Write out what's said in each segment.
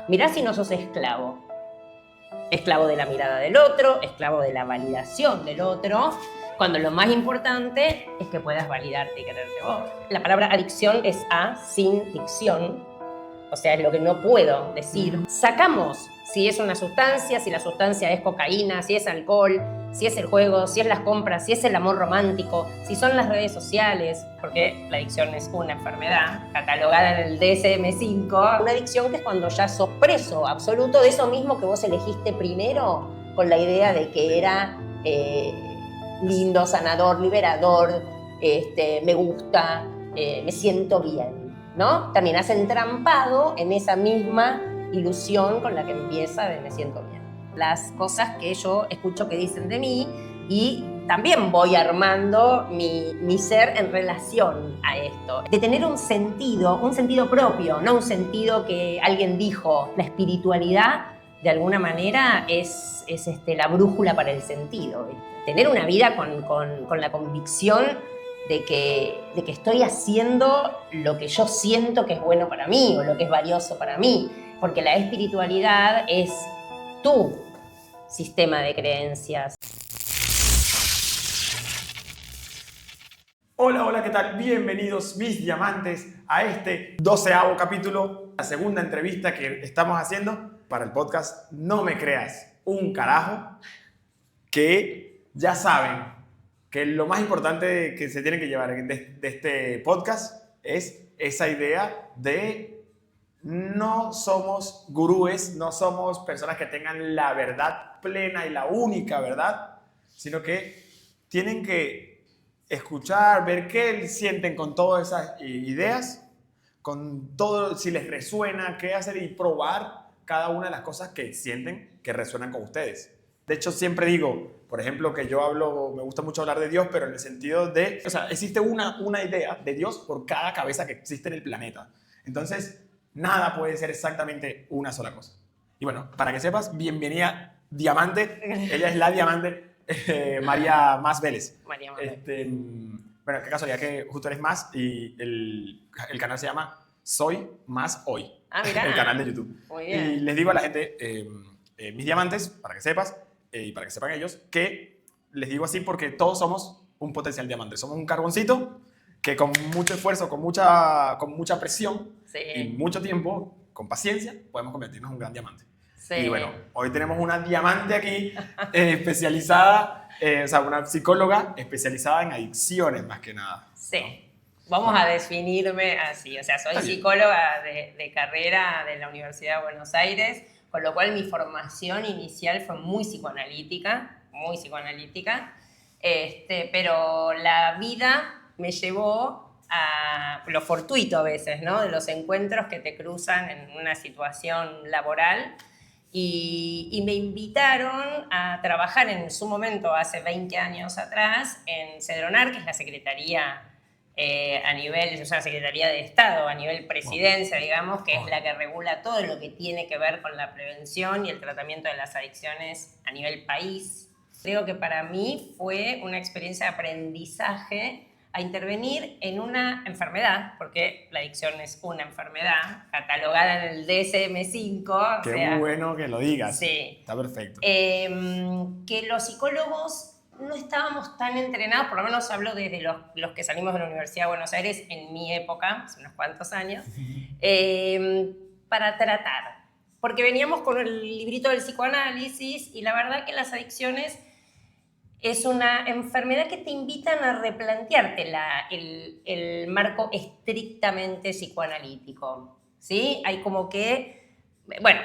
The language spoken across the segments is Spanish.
Mirá si no sos esclavo. Esclavo de la mirada del otro, esclavo de la validación del otro, cuando lo más importante es que puedas validarte y quererte vos. La palabra adicción es A sin dicción, o sea, es lo que no puedo decir. Sacamos si es una sustancia, si la sustancia es cocaína, si es alcohol, si es el juego, si es las compras, si es el amor romántico, si son las redes sociales, porque la adicción es una enfermedad catalogada en el DSM-5. Una adicción que es cuando ya sos preso absoluto de eso mismo que vos elegiste primero con la idea de que era lindo, sanador, liberador, me gusta, me siento bien, ¿no? También has entrampado en esa misma ilusión con la que empieza de me siento bien. Las cosas que yo escucho que dicen de mí y también voy armando mi ser en relación a esto. De tener un sentido propio, no un sentido que alguien dijo. La espiritualidad, de alguna manera, es la brújula para el sentido. Tener una vida con la convicción de que estoy haciendo lo que yo siento que es bueno para mí o lo que es valioso para mí. Porque la espiritualidad es tu sistema de creencias. Hola, hola, ¿qué tal? Bienvenidos mis diamantes a este 12º capítulo, la segunda entrevista que estamos haciendo para el podcast No Me Creas un Carajo, que ya saben que lo más importante que se tiene que llevar de este podcast es esa idea de no somos gurúes, no somos personas que tengan la verdad plena y la única verdad, sino que tienen que escuchar, ver qué sienten con todas esas ideas, con todo, si les resuena, qué hacer y probar cada una de las cosas que sienten que resuenan con ustedes. De hecho, siempre digo, por ejemplo, que yo me gusta mucho hablar de Dios, pero en el sentido de, o sea, existe una idea de Dios por cada cabeza que existe en el planeta. Entonces, nada puede ser exactamente una sola cosa. Y bueno, para que sepas, bienvenida Diamante. Ella es la Diamante. María Más Vélez. María Más Vélez. Bueno, qué casualidad que justo eres Más y el canal se llama Soy Más Hoy. Ah, mirá. El canal de YouTube. Muy bien. Y les digo a la gente, mis diamantes, para que sepas, y para que sepan ellos, que les digo así porque todos somos un potencial diamante. Somos un carboncito que con mucho esfuerzo, con mucha presión y mucho tiempo, con paciencia, podemos convertirnos en un gran diamante. Sí. Y bueno, hoy tenemos una diamante aquí especializada, o sea, una psicóloga especializada en adicciones más que nada. Sí. ¿No? Vamos a definirme así. O sea, soy psicóloga de carrera de la Universidad de Buenos Aires, con lo cual mi formación inicial fue muy psicoanalítica, pero la vida me llevó a lo fortuito a veces, ¿no? De los encuentros que te cruzan en una situación laboral. Y me invitaron a trabajar en su momento, hace 20 años atrás, en Cedronar, que es la secretaría a nivel, es una Secretaría de Estado, a nivel presidencia, digamos, que es la que regula todo lo que tiene que ver con la prevención y el tratamiento de las adicciones a nivel país. Creo que para mí fue una experiencia de aprendizaje a intervenir en una enfermedad, porque la adicción es una enfermedad catalogada en el DSM-5. Qué bueno que lo digas. Sí. Está perfecto. Que los psicólogos no estábamos tan entrenados, por lo menos hablo desde los que salimos de la Universidad de Buenos Aires en mi época, hace unos cuantos años, para tratar. Porque veníamos con el librito del psicoanálisis y la verdad que las adicciones es una enfermedad que te invitan a replantearte el marco estrictamente psicoanalítico, ¿sí? Hay como que, bueno,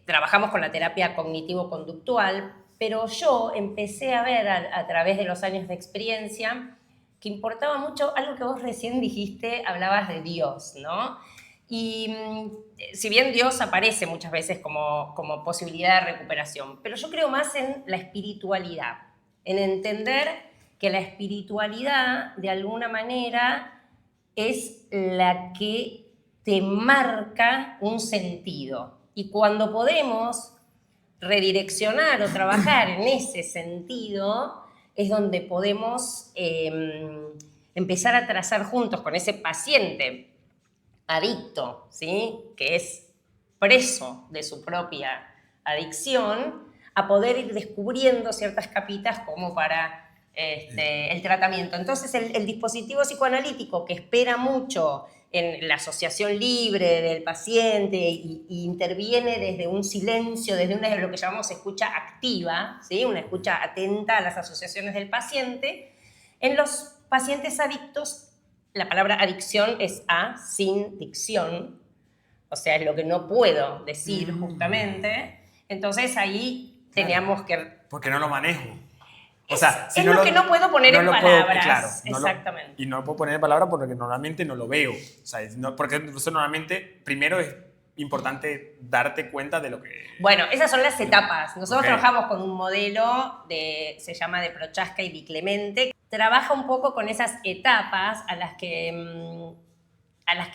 trabajamos con la terapia cognitivo-conductual, pero yo empecé a ver a través de los años de experiencia que importaba mucho algo que vos recién dijiste, hablabas de Dios, ¿no? Y si bien Dios aparece muchas veces como posibilidad de recuperación, pero yo creo más en la espiritualidad, en entender que la espiritualidad, de alguna manera, es la que te marca un sentido. Y cuando podemos redireccionar o trabajar en ese sentido, es donde podemos empezar a trazar juntos con ese paciente adicto, ¿sí? Que es preso de su propia adicción, a poder ir descubriendo ciertas capitas como para el tratamiento. Entonces, el dispositivo psicoanalítico, que espera mucho en la asociación libre del paciente y interviene desde un silencio, desde lo que llamamos escucha activa, ¿sí? Una escucha atenta a las asociaciones del paciente, en los pacientes adictos, la palabra adicción es sin dicción, o sea, es lo que no puedo decir justamente. Entonces ahí teníamos que... Porque no lo manejo. O sea, si es lo que no puedo poner en palabras. Exactamente. Y no lo puedo poner en palabras porque normalmente no lo veo. O sea, porque normalmente, primero es importante darte cuenta de lo que... Bueno, esas son las etapas. Nosotros trabajamos con un modelo, se llama de Prochaska y Di Clemente. Trabaja un poco con esas etapas a las que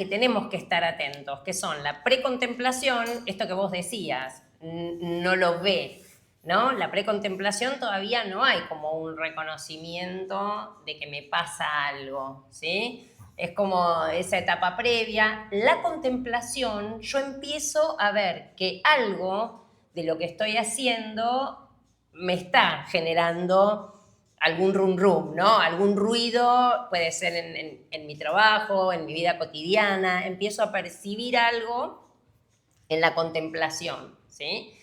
tenemos que estar atentos, que son la precontemplación, esto que vos decías, no lo ve, ¿no? La precontemplación todavía no hay como un reconocimiento de que me pasa algo, ¿sí? Es como esa etapa previa. La contemplación, yo empiezo a ver que algo de lo que estoy haciendo me está generando algún rum, ¿no? Algún ruido, puede ser en mi trabajo, en mi vida cotidiana. Empiezo a percibir algo en la contemplación, ¿sí?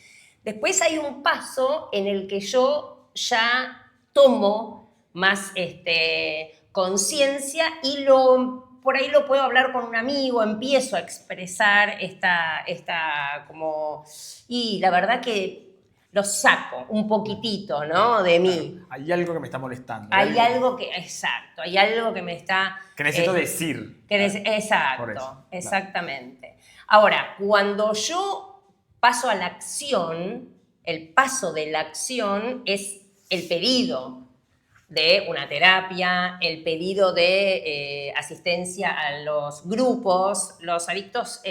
Después hay un paso en el que yo ya tomo más conciencia y por ahí lo puedo hablar con un amigo, empiezo a expresar y la verdad que lo saco un poquitito, ¿no? De mí. Claro, hay algo que me está molestando. Hay algo que me está... Que necesito decir. Exacto, eso, exactamente. Ahora, cuando yo paso a la acción, el paso de la acción es el pedido de una terapia, el pedido de asistencia a los grupos. Los adictos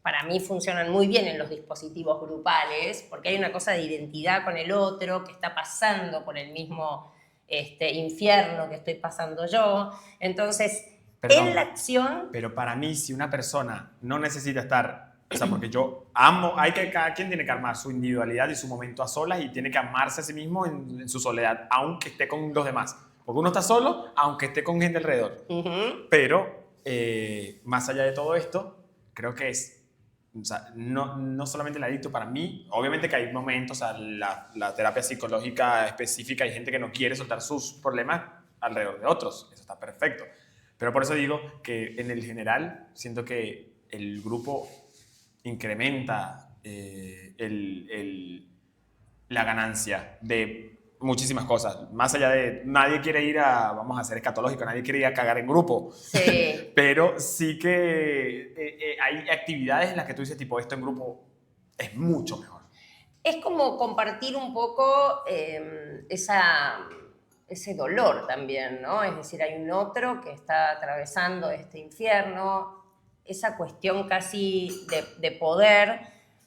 para mí funcionan muy bien en los dispositivos grupales porque hay una cosa de identidad con el otro que está pasando por el mismo infierno que estoy pasando yo. Entonces, Perdón, en la acción... Pero para mí, si una persona no necesita estar... O sea, porque yo amo... Cada quien tiene que armar su individualidad y su momento a solas y tiene que amarse a sí mismo en su soledad, aunque esté con los demás. Porque uno está solo, aunque esté con gente alrededor. Pero, más allá de todo esto, creo que es... O sea, no solamente el adicto, para mí, obviamente que hay momentos, o sea, la terapia psicológica específica, hay gente que no quiere soltar sus problemas alrededor de otros, eso está perfecto. Pero por eso digo que en el general siento que el grupo incrementa la ganancia de muchísimas cosas. Más allá de, nadie quiere ir vamos a ser escatológico, nadie quiere ir a cagar en grupo. Sí. Pero sí que hay actividades en las que tú dices, tipo, esto en grupo es mucho mejor. Es como compartir un poco ese dolor también, ¿no? Es decir, hay un otro que está atravesando este infierno, esa cuestión casi de poder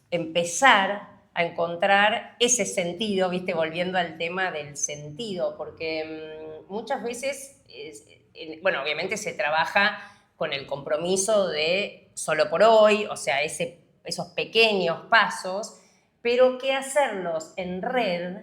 empezar a encontrar ese sentido, ¿viste? Volviendo al tema del sentido, porque muchas veces, bueno, obviamente se trabaja con el compromiso de solo por hoy, o sea, esos pequeños pasos, pero ¿qué hacerlos en red?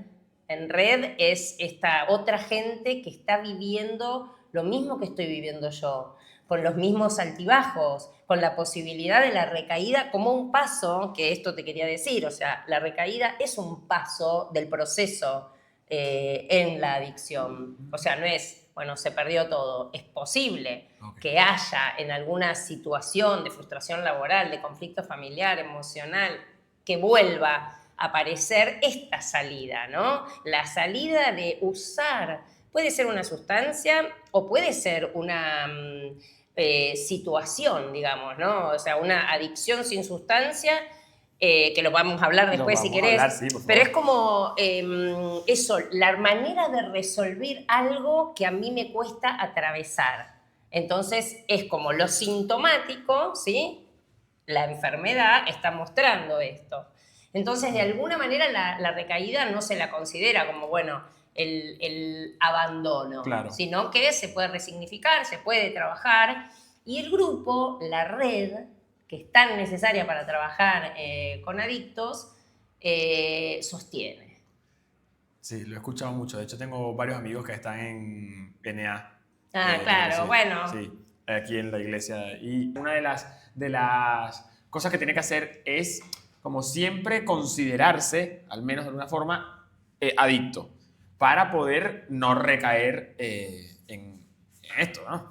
En red es esta otra gente que está viviendo lo mismo que estoy viviendo yo, con los mismos altibajos, con la posibilidad de la recaída como un paso, que esto te quería decir, o sea, la recaída es un paso del proceso en la adicción. O sea, no es, bueno, se perdió todo, es posible que haya en alguna situación de frustración laboral, de conflicto familiar, emocional, que vuelva a aparecer esta salida, ¿no? La salida de usar, puede ser una sustancia o puede ser una situación, digamos, ¿no? O sea, una adicción sin sustancia, que lo vamos a hablar después si querés. Hablar, sí, por favor. Pero es como eso, la manera de resolver algo que a mí me cuesta atravesar. Entonces, es como lo sintomático, ¿sí? La enfermedad está mostrando esto. Entonces, de alguna manera, la recaída no se la considera como, bueno, el abandono, claro, sino que se puede resignificar, se puede trabajar. Y el grupo, la red, que es tan necesaria para trabajar con adictos, sostiene. Sí, lo he escuchado mucho. De hecho, tengo varios amigos que están en NA. Claro, sí, bueno. Sí, aquí en la iglesia. Y una de las cosas que tiene que hacer es, como siempre, considerarse, al menos de alguna forma, adicto, para poder no recaer en esto, ¿no?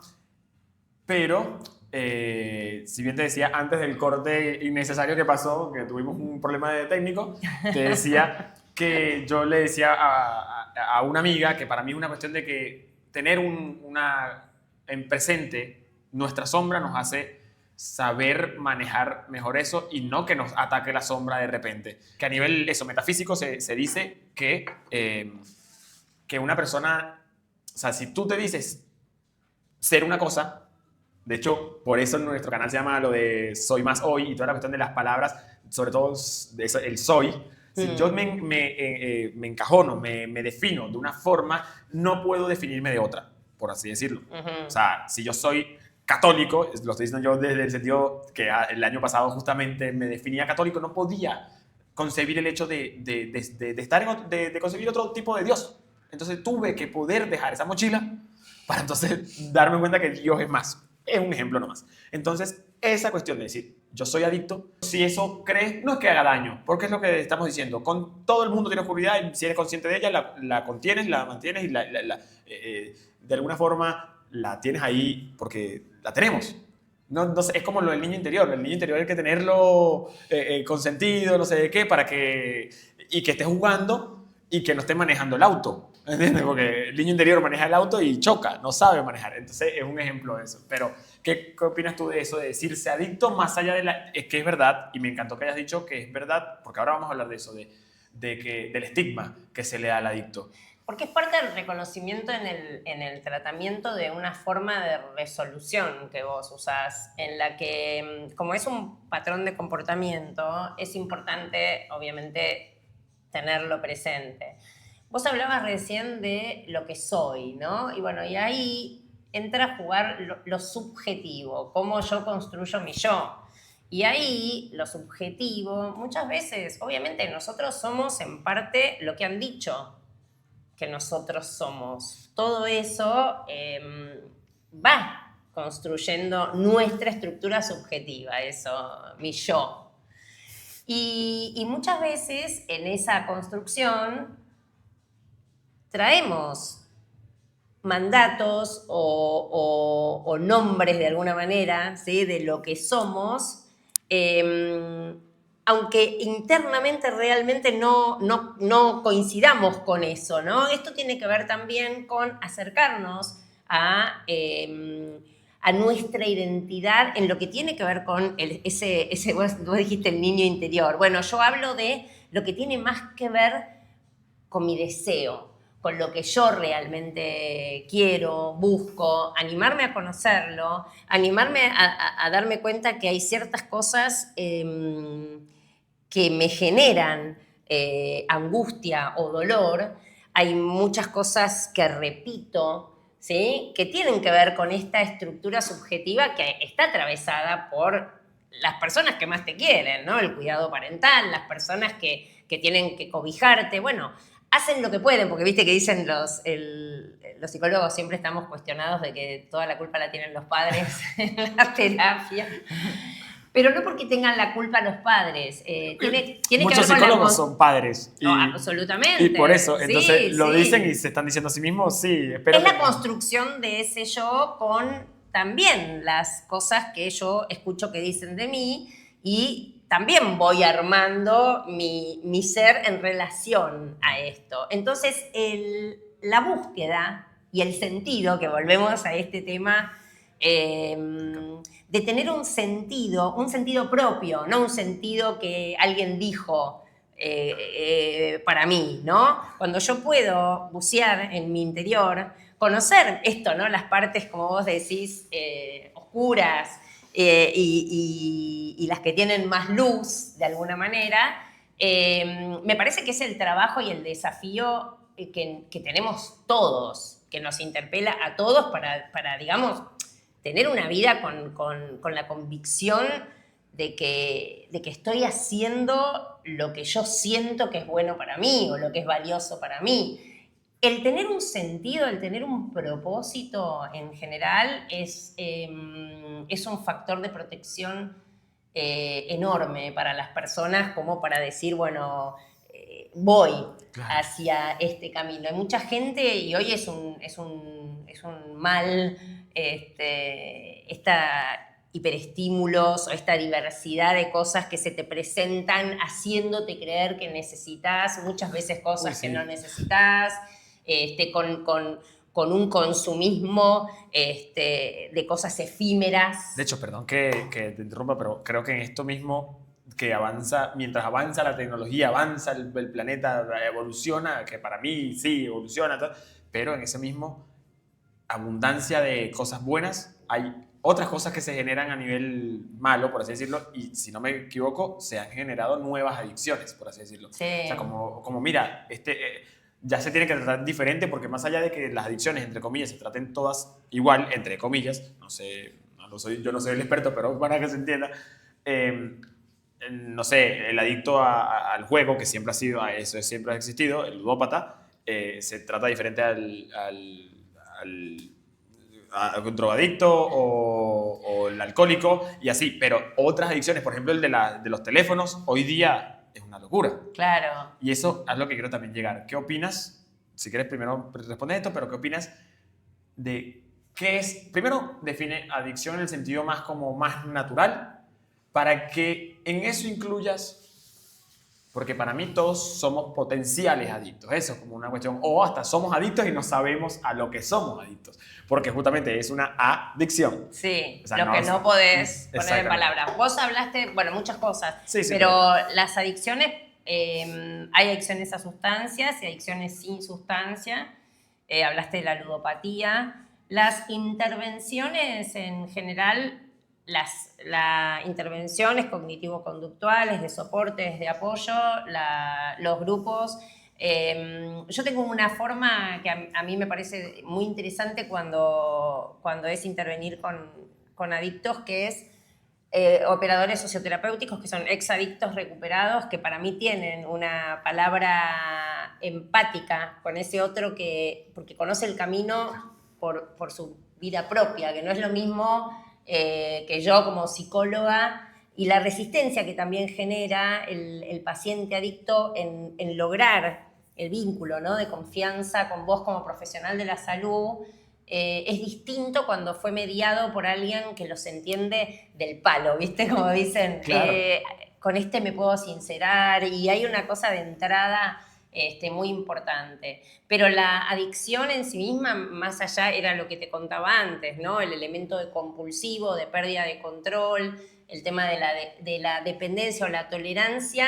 Pero, si bien te decía antes del corte innecesario que pasó, que tuvimos un problema de técnico, te decía que yo le decía a una amiga que para mí es una cuestión de que tener en presente nuestra sombra nos hace saber manejar mejor eso y no que nos ataque la sombra de repente. Que a nivel metafísico se dice que una persona, o sea, si tú te dices ser una cosa, de hecho, por eso en nuestro canal se llama lo de soy más hoy y toda la cuestión de las palabras, sobre todo el soy. Si yo me encajono, me defino de una forma, no puedo definirme de otra, por así decirlo. O sea, si yo soy católico, lo estoy diciendo yo desde el sentido que el año pasado justamente me definía católico, no podía concebir el hecho de concebir otro tipo de Dios. Entonces tuve que poder dejar esa mochila para entonces darme cuenta que Dios es más. Es un ejemplo nomás. Entonces, esa cuestión de decir, yo soy adicto, si eso crees, no es que haga daño, porque es lo que estamos diciendo. Con todo el mundo tiene oscuridad y si eres consciente de ella, la contienes, la mantienes y de alguna forma la tienes ahí porque la tenemos. No sé, es como lo del niño interior. El niño interior hay que tenerlo consentido, no sé de qué, y que esté jugando y que no esté manejando el auto. ¿Entiendes? Porque el niño interior maneja el auto y choca, no sabe manejar. Entonces es un ejemplo de eso. Pero, ¿qué opinas tú de eso, de decirse adicto más allá de Es que es verdad, y me encantó que hayas dicho que es verdad, porque ahora vamos a hablar de eso, del estigma que se le da al adicto. Porque es parte del reconocimiento en el tratamiento de una forma de resolución que vos usás, en la que, como es un patrón de comportamiento, es importante, obviamente, tenerlo presente. Vos hablabas recién de lo que soy, ¿no? Y bueno, y ahí entra a jugar lo subjetivo, cómo yo construyo mi yo. Y ahí lo subjetivo, muchas veces, obviamente, nosotros somos en parte lo que han dicho que nosotros somos. Todo eso va construyendo nuestra estructura subjetiva, eso, mi yo. Y muchas veces en esa construcción traemos mandatos o nombres de alguna manera, ¿sí?, de lo que somos, aunque internamente realmente no coincidamos con eso, ¿no? Esto tiene que ver también con acercarnos a nuestra identidad en lo que tiene que ver con vos dijiste el niño interior. Bueno, yo hablo de lo que tiene más que ver con mi deseo, con lo que yo realmente quiero, busco, animarme a conocerlo, animarme a darme cuenta que hay ciertas cosas que me generan angustia o dolor. Hay muchas cosas que repito, ¿sí?, que tienen que ver con esta estructura subjetiva que está atravesada por las personas que más te quieren, ¿no? El cuidado parental, las personas que tienen que cobijarte, bueno, hacen lo que pueden, porque viste que dicen los psicólogos, siempre estamos cuestionados de que toda la culpa la tienen los padres en la terapia. Pero no porque tengan la culpa los padres. Tiene que Muchos ver psicólogos son padres. No, absolutamente. Y por eso, entonces Sí, lo sí. dicen y se están diciendo a sí mismos, sí, espero es la construcción de ese yo con también las cosas que yo escucho que dicen de mí y también voy armando mi ser en relación a esto. Entonces, la búsqueda y el sentido, que volvemos a este tema de tener un sentido propio, no un sentido que alguien dijo para mí, ¿no? Cuando yo puedo bucear en mi interior, conocer esto, ¿no? Las partes, como vos decís, oscuras y las que tienen más luz, de alguna manera, me parece que es el trabajo y el desafío que tenemos todos, que nos interpela a todos para digamos, tener una vida con la convicción que estoy haciendo lo que yo siento que es bueno para mí o lo que es valioso para mí. El tener un sentido, el tener un propósito en general es un factor de protección enorme para las personas, como para decir, bueno, voy hacia este camino. Hay mucha gente, y hoy es un mal, esta hiperestímulos o esta diversidad de cosas que se te presentan haciéndote creer que necesitas, muchas veces cosas que no necesitas, con un consumismo de cosas efímeras. De hecho, perdón que te interrumpa, pero creo que en esto mismo que avanza, mientras avanza la tecnología, avanza el planeta, evoluciona, que para mí sí evoluciona, pero en ese mismo abundancia de cosas buenas hay otras cosas que se generan a nivel malo, por así decirlo, y si no me equivoco, se han generado nuevas adicciones, por así decirlo. Sí. O sea, como mira, ya se tiene que tratar diferente, porque más allá de que las adicciones, entre comillas, se traten todas igual, entre comillas, no sé, yo no soy el experto, pero para que se entienda, no sé, el adicto al juego, que siempre ha sido, a eso siempre ha existido, el ludópata, se trata diferente al drogadicto o el alcohólico y así, pero otras adicciones, por ejemplo el de los teléfonos, hoy día es una locura. Claro. Y eso es lo que quiero también llegar. ¿Qué opinas? Si quieres primero responder esto, pero ¿qué opinas de qué es? Primero define adicción en el sentido más como más natural, para que en eso incluyas, porque para mí todos somos potenciales adictos, eso es como una cuestión, o hasta somos adictos y no sabemos a lo que somos adictos, porque justamente es una adicción. Sí, o sea, lo que no podés poner en palabras. Vos hablaste, bueno, muchas cosas, sí, pero las adicciones, hay adicciones a sustancias y adicciones sin sustancia, hablaste de la ludopatía, las intervenciones en general, las intervenciones cognitivo-conductuales, de soportes, de apoyo, los grupos. Yo tengo una forma que a mí me parece muy interesante cuando es intervenir con adictos, que es operadores socioterapéuticos, que son exadictos recuperados, que para mí tienen una palabra empática con ese otro porque conoce el camino por su vida propia, que no es lo mismo que yo como psicóloga, y la resistencia que también genera el paciente adicto en lograr el vínculo, ¿no?, de confianza con vos como profesional de la salud, es distinto cuando fue mediado por alguien que los entiende del palo, ¿viste? Como dicen, claro. Con este me puedo sincerar, y hay una cosa de entrada muy importante. Pero la adicción en sí misma, más allá, era lo que te contaba antes, ¿no? El elemento de compulsivo, de pérdida de control, el tema de la dependencia o la tolerancia,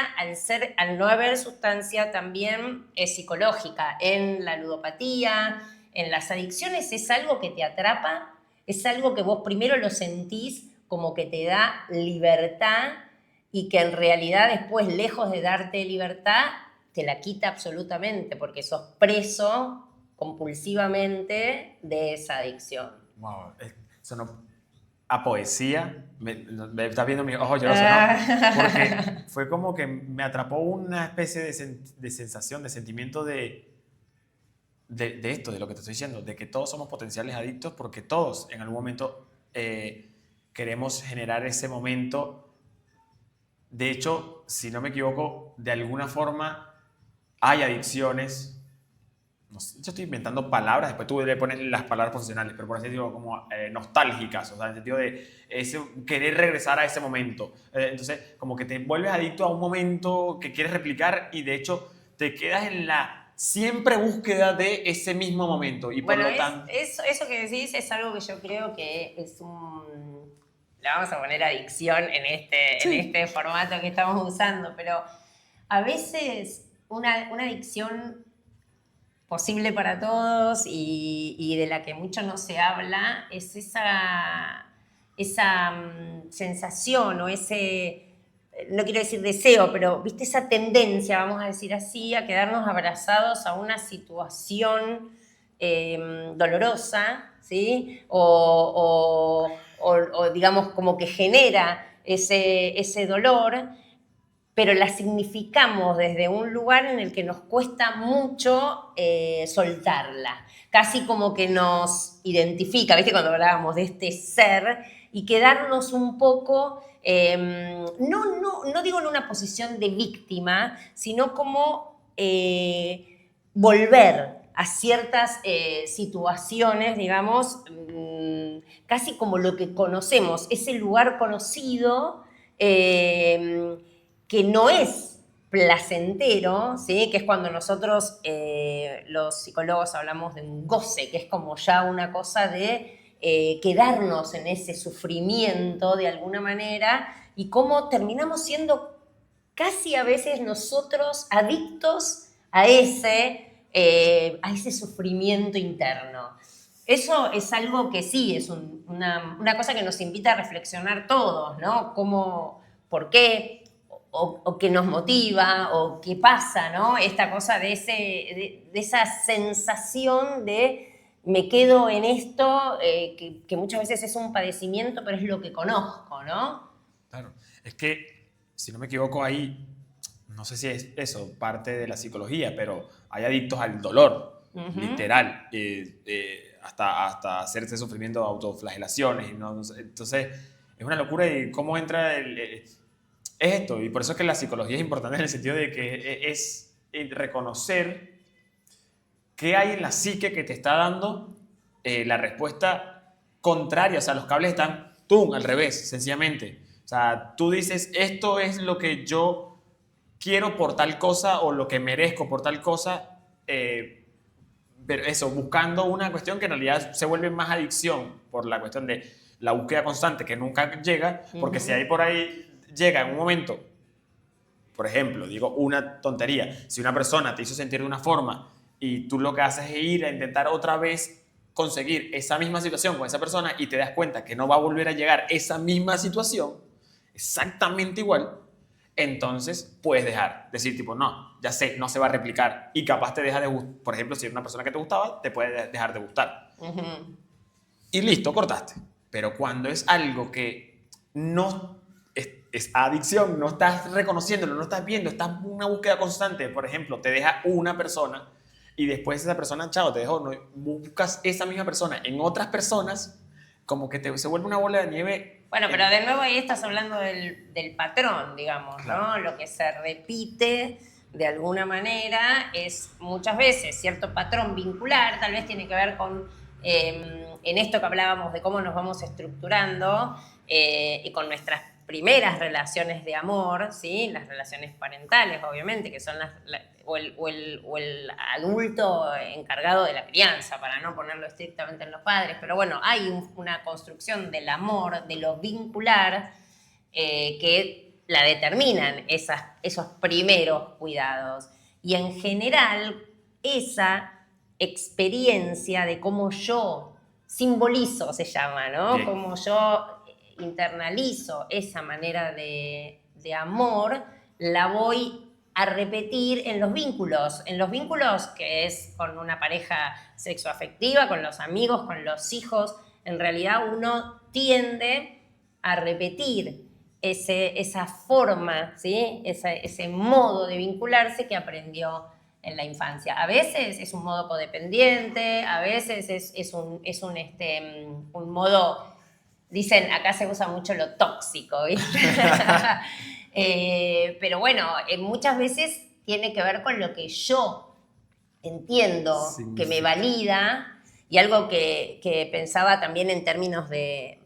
al no haber sustancia, también es psicológica. En la ludopatía, en las adicciones, es algo que te atrapa, es algo que vos primero lo sentís como que te da libertad, y que en realidad después, lejos de darte libertad, te la quita absolutamente, porque sos preso compulsivamente de esa adicción. Wow, sonó a poesía. Me estás viendo mis ojos llorosos, ¿no? Porque fue como que me atrapó una especie de sensación, de sentimiento de esto, de lo que te estoy diciendo, de que todos somos potenciales adictos, porque todos en algún momento queremos generar ese momento. De hecho, si no me equivoco, de alguna forma hay adicciones, no sé, yo estoy inventando palabras, después tú le pones las palabras profesionales, pero por así decirlo, como nostálgicas, o sea, en el sentido de querer regresar a ese momento. Entonces, como que te vuelves adicto a un momento que quieres replicar, y de hecho te quedas en la siempre búsqueda de ese mismo momento. Y por lo tanto, eso que decís es algo que yo creo que es le vamos a poner adicción en este formato que estamos usando, pero a veces una adicción posible para todos y de la que mucho no se habla es esa sensación o ese, no quiero decir deseo, pero viste, esa tendencia, vamos a decir así, a quedarnos abrazados a una situación dolorosa, ¿sí? O digamos como que genera ese dolor, pero la significamos desde un lugar en el que nos cuesta mucho soltarla. Casi como que nos identifica, ¿viste? Cuando hablábamos de este ser, y quedarnos un poco, no digo en una posición de víctima, sino como volver a ciertas situaciones, digamos, casi como lo que conocemos, ese lugar conocido que no es placentero, ¿sí? Que es cuando nosotros, los psicólogos, hablamos de un goce, que es como ya una cosa de quedarnos en ese sufrimiento de alguna manera y cómo terminamos siendo casi a veces nosotros adictos a ese sufrimiento interno. Eso es algo que sí, es una cosa que nos invita a reflexionar todos, ¿no? Cómo, por qué, o qué nos motiva, o qué pasa, ¿no? Esta cosa de esa sensación de me quedo en esto, que muchas veces es un padecimiento, pero es lo que conozco, ¿no? Claro, es que, si no me equivoco, ahí, no sé si es eso, parte de la psicología, pero hay adictos al dolor, literal, hasta hacerse sufrimiento de autoflagelaciones. ¿No? Entonces, es una locura y cómo entra es esto, y por eso es que la psicología es importante en el sentido de que es reconocer qué hay en la psique que te está dando la respuesta contraria. O sea, los cables están, ¡tum!, al revés, sencillamente. O sea, tú dices, esto es lo que yo quiero por tal cosa o lo que merezco por tal cosa, pero eso, buscando una cuestión que en realidad se vuelve más adicción por la cuestión de la búsqueda constante que nunca llega, porque si ahí por ahí llega en un momento, por ejemplo, digo una tontería, si una persona te hizo sentir de una forma y tú lo que haces es ir a intentar otra vez conseguir esa misma situación con esa persona y te das cuenta que no va a volver a llegar esa misma situación exactamente igual, entonces puedes dejar, decir tipo, no, ya sé, no se va a replicar y capaz te deja de gustar. Por ejemplo, si era una persona que te gustaba, te puede dejar de gustar. Y listo, cortaste. Pero cuando es algo que no es adicción, no estás reconociéndolo, no estás viendo, estás en una búsqueda constante, por ejemplo, te deja una persona y después esa persona, chao, te dejó, no, buscas esa misma persona en otras personas, como que se vuelve una bola de nieve. Bueno, pero de nuevo ahí estás hablando del patrón, digamos, ¿no? Claro. Lo que se repite de alguna manera es muchas veces cierto patrón vincular, tal vez tiene que ver con, en esto que hablábamos de cómo nos vamos estructurando y con nuestras primeras relaciones de amor, ¿sí? Las relaciones parentales, obviamente, que son o el adulto encargado de la crianza, para no ponerlo estrictamente en los padres, pero bueno, hay una construcción del amor, de lo vincular, que la determinan esos primeros cuidados. Y en general, esa experiencia de cómo yo simbolizo, se llama, ¿no? Bien. Cómo yo internalizo esa manera de amor, la voy a repetir en los vínculos que es con una pareja sexoafectiva, con los amigos, con los hijos. En realidad uno tiende a repetir esa forma, ¿sí? Ese modo de vincularse que aprendió en la infancia. A veces es un modo codependiente, a veces es un modo, dicen, acá se usa mucho lo tóxico, ¿viste? Pero bueno, muchas veces tiene que ver con lo que yo entiendo, que me valida, y algo que pensaba también en términos de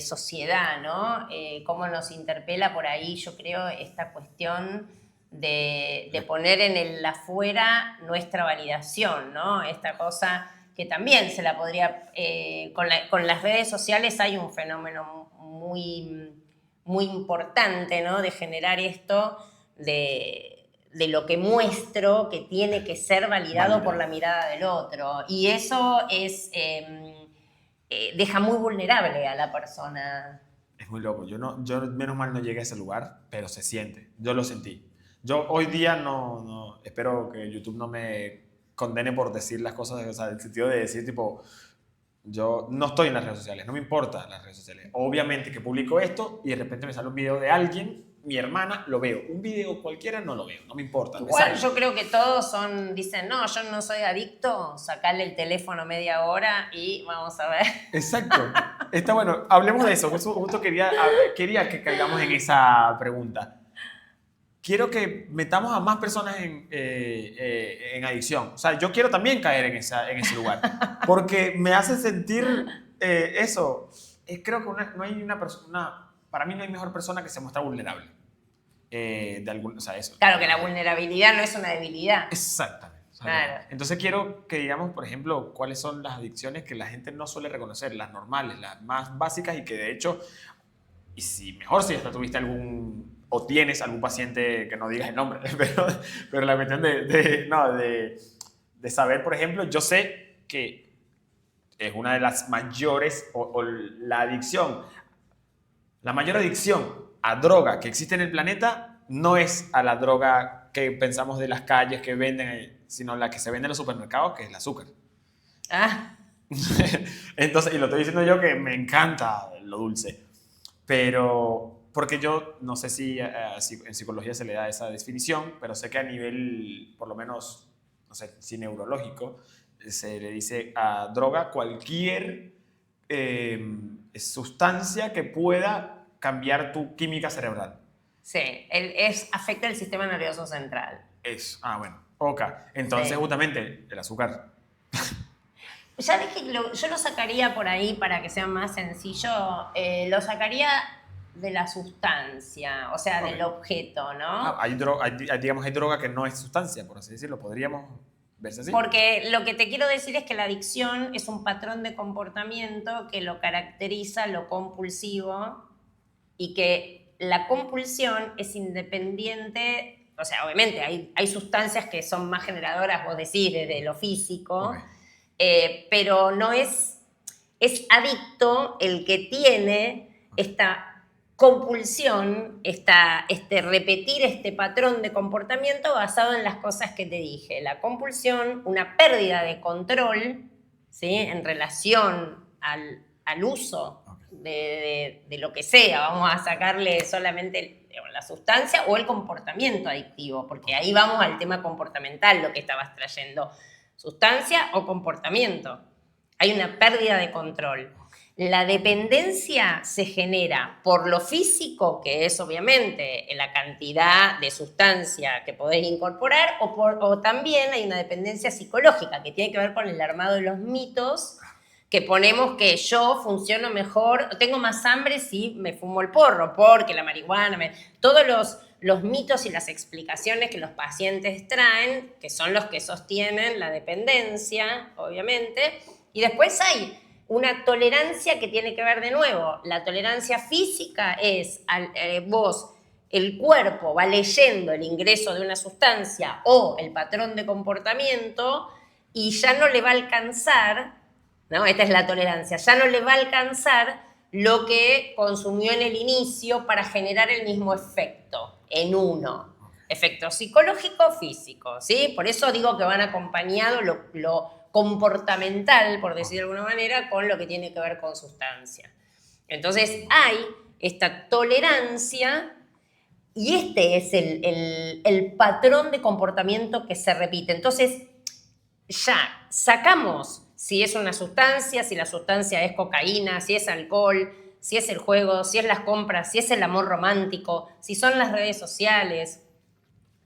sociedad, ¿no? Cómo nos interpela por ahí, yo creo, esta cuestión de poner en el afuera nuestra validación, ¿no? Esta cosa que también se la podría... con las redes sociales hay un fenómeno muy, muy importante, ¿no? De generar esto de lo que muestro, que tiene que ser validado por la mirada del otro. Y eso es... deja muy vulnerable a la persona. Es muy loco. Yo menos mal no llegué a ese lugar, pero se siente. Yo lo sentí. Yo hoy día no espero que YouTube no me condene por decir las cosas, o sea, en el sentido de decir tipo, Yo no estoy en las redes sociales, no me importa las redes sociales. Obviamente que publico esto y de repente me sale un video de alguien, mi hermana, lo veo. Un video cualquiera no lo veo, no me importa. Igual yo creo que todos dicen, no, yo no soy adicto, sacarle el teléfono media hora y vamos a ver. Exacto. Está bueno, hablemos de eso. Justo quería que caigamos en esa pregunta. Quiero que metamos a más personas en adicción. O sea, yo quiero también caer en ese lugar. Porque me hace sentir eso. Creo que no hay una persona, para mí no hay mejor persona que se muestra vulnerable. O sea, eso. Claro que la vulnerabilidad no es una debilidad. Exactamente. Claro. Entonces quiero que digamos, por ejemplo, cuáles son las adicciones que la gente no suele reconocer, las normales, las más básicas y que de hecho, y si hasta tuviste o tienes algún paciente, que no digas el nombre, pero la cuestión de saber, por ejemplo, yo sé que es una de las mayores, o la mayor adicción a droga que existe en el planeta no es a la droga que pensamos de las calles que venden, sino la que se vende en los supermercados, que es el azúcar. Ah. Entonces, y lo estoy diciendo yo que me encanta lo dulce, pero porque yo no sé si en psicología se le da esa definición, pero sé que a nivel, por lo menos, no sé, si neurológico, se le dice a droga cualquier sustancia que pueda cambiar tu química cerebral. Sí, afecta el sistema nervioso central. Eso, bueno, ok. Entonces, sí. Justamente, el azúcar. Ya ves que yo lo sacaría por ahí para que sea más sencillo, lo sacaría de la sustancia, o sea, del objeto, ¿no? Hay droga que no es sustancia, por así decirlo, podríamos verse así. Porque lo que te quiero decir es que la adicción es un patrón de comportamiento que lo caracteriza lo compulsivo y que la compulsión es independiente, o sea, obviamente hay sustancias que son más generadoras, vos decís, desde lo físico, pero no es adicto el que tiene esta compulsión, repetir este patrón de comportamiento basado en las cosas que te dije. La compulsión, una pérdida de control, ¿sí?, en relación al uso de lo que sea. Vamos a sacarle solamente la sustancia o el comportamiento adictivo, porque ahí vamos al tema comportamental, lo que estabas trayendo. Sustancia o comportamiento. Hay una pérdida de control. La dependencia se genera por lo físico, que es obviamente la cantidad de sustancia que podés incorporar, o también hay una dependencia psicológica que tiene que ver con el armado de los mitos, que ponemos que yo funciono mejor, tengo más hambre si me fumo el porro, porque la marihuana, todos los mitos y las explicaciones que los pacientes traen, que son los que sostienen la dependencia, obviamente, y después hay una tolerancia que tiene que ver de nuevo. La tolerancia física es vos, el cuerpo va leyendo el ingreso de una sustancia o el patrón de comportamiento y ya no le va a alcanzar, ¿no? Esta es la tolerancia, ya no le va a alcanzar lo que consumió en el inicio para generar el mismo efecto en uno. Efecto psicológico, físico, ¿sí? Por eso digo que van acompañados lo comportamental, por decir de alguna manera, con lo que tiene que ver con sustancia. Entonces hay esta tolerancia y este es el patrón de comportamiento que se repite. Entonces ya sacamos si es una sustancia, si la sustancia es cocaína, si es alcohol, si es el juego, si es las compras, si es el amor romántico, si son las redes sociales.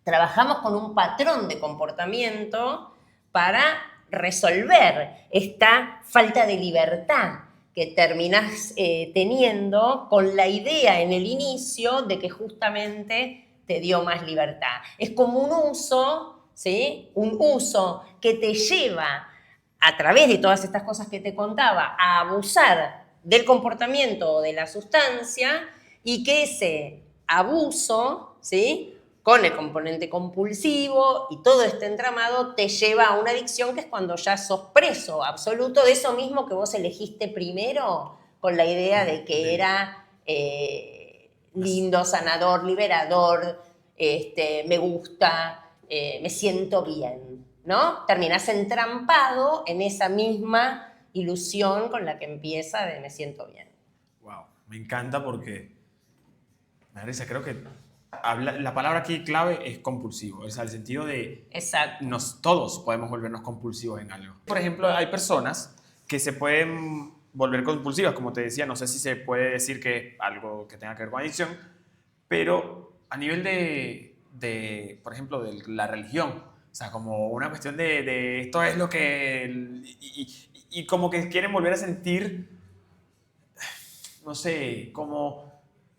Trabajamos con un patrón de comportamiento para resolver esta falta de libertad que terminás teniendo con la idea en el inicio de que justamente te dio más libertad. Es como un uso, ¿sí? Un uso que te lleva, a través de todas estas cosas que te contaba, a abusar del comportamiento o de la sustancia y que ese abuso, ¿sí?, con el componente compulsivo y todo este entramado te lleva a una adicción que es cuando ya sos preso absoluto de eso mismo que vos elegiste primero con la idea de que era lindo, sanador, liberador, me gusta, me siento bien, ¿no? Terminás entrampado en esa misma ilusión con la que empieza de me siento bien. Wow, me encanta porque, Marisa, creo que la palabra aquí clave es compulsivo, o sea, el sentido de Exacto. todos podemos volvernos compulsivos en algo. Por ejemplo, hay personas que se pueden volver compulsivas, como te decía, no sé si se puede decir que es algo que tenga que ver con adicción, pero a nivel por ejemplo, de la religión, o sea, como una cuestión de esto es lo que... Y como que quieren volver a sentir, no sé, como...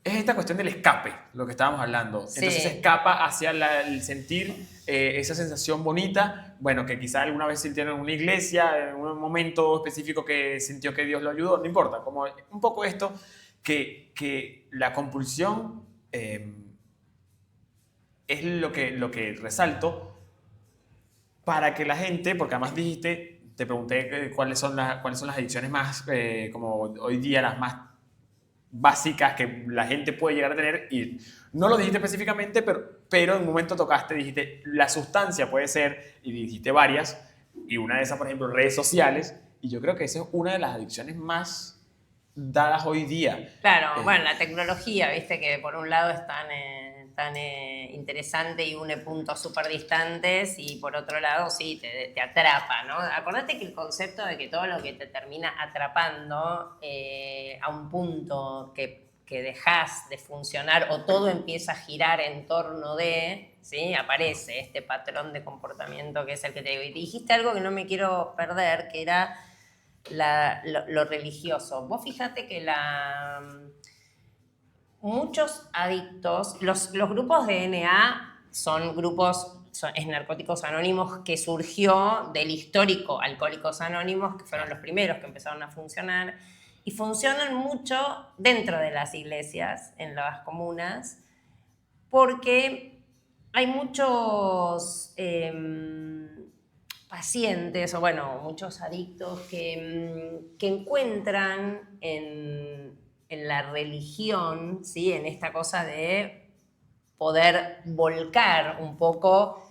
Es esta cuestión del escape, lo que estábamos hablando. Sí. Entonces se escapa hacia el sentir esa sensación bonita, bueno, que quizá alguna vez sintieron en una iglesia, en un momento específico que sintió que Dios lo ayudó, no importa, como un poco esto, que la compulsión es lo que resalto para que la gente, porque además dijiste, te pregunté cuáles son las adicciones más, como hoy día las más básicas que la gente puede llegar a tener, y no lo dijiste específicamente, pero en un momento tocaste, dijiste, la sustancia puede ser, y dijiste varias, y una de esas, por ejemplo, redes sociales, y yo creo que esa es una de las adicciones más dadas hoy día. Claro, bueno, la tecnología, viste que por un lado es tan interesante y une puntos súper distantes, y por otro lado sí, te atrapa, ¿no? Acordate que el concepto de que todo lo que te termina atrapando a un punto que dejas de funcionar o todo empieza a girar en torno de, ¿sí? Aparece este patrón de comportamiento que es el que te digo. Y dijiste algo que no me quiero perder, que era lo religioso. Vos fíjate que muchos adictos, los grupos de NA son grupos, es Narcóticos Anónimos, que surgió del histórico Alcohólicos Anónimos, que fueron los primeros que empezaron a funcionar, y funcionan mucho dentro de las iglesias, en las comunas, porque hay muchos pacientes, o bueno, muchos adictos que encuentran en la religión, ¿sí? En esta cosa de poder volcar un poco,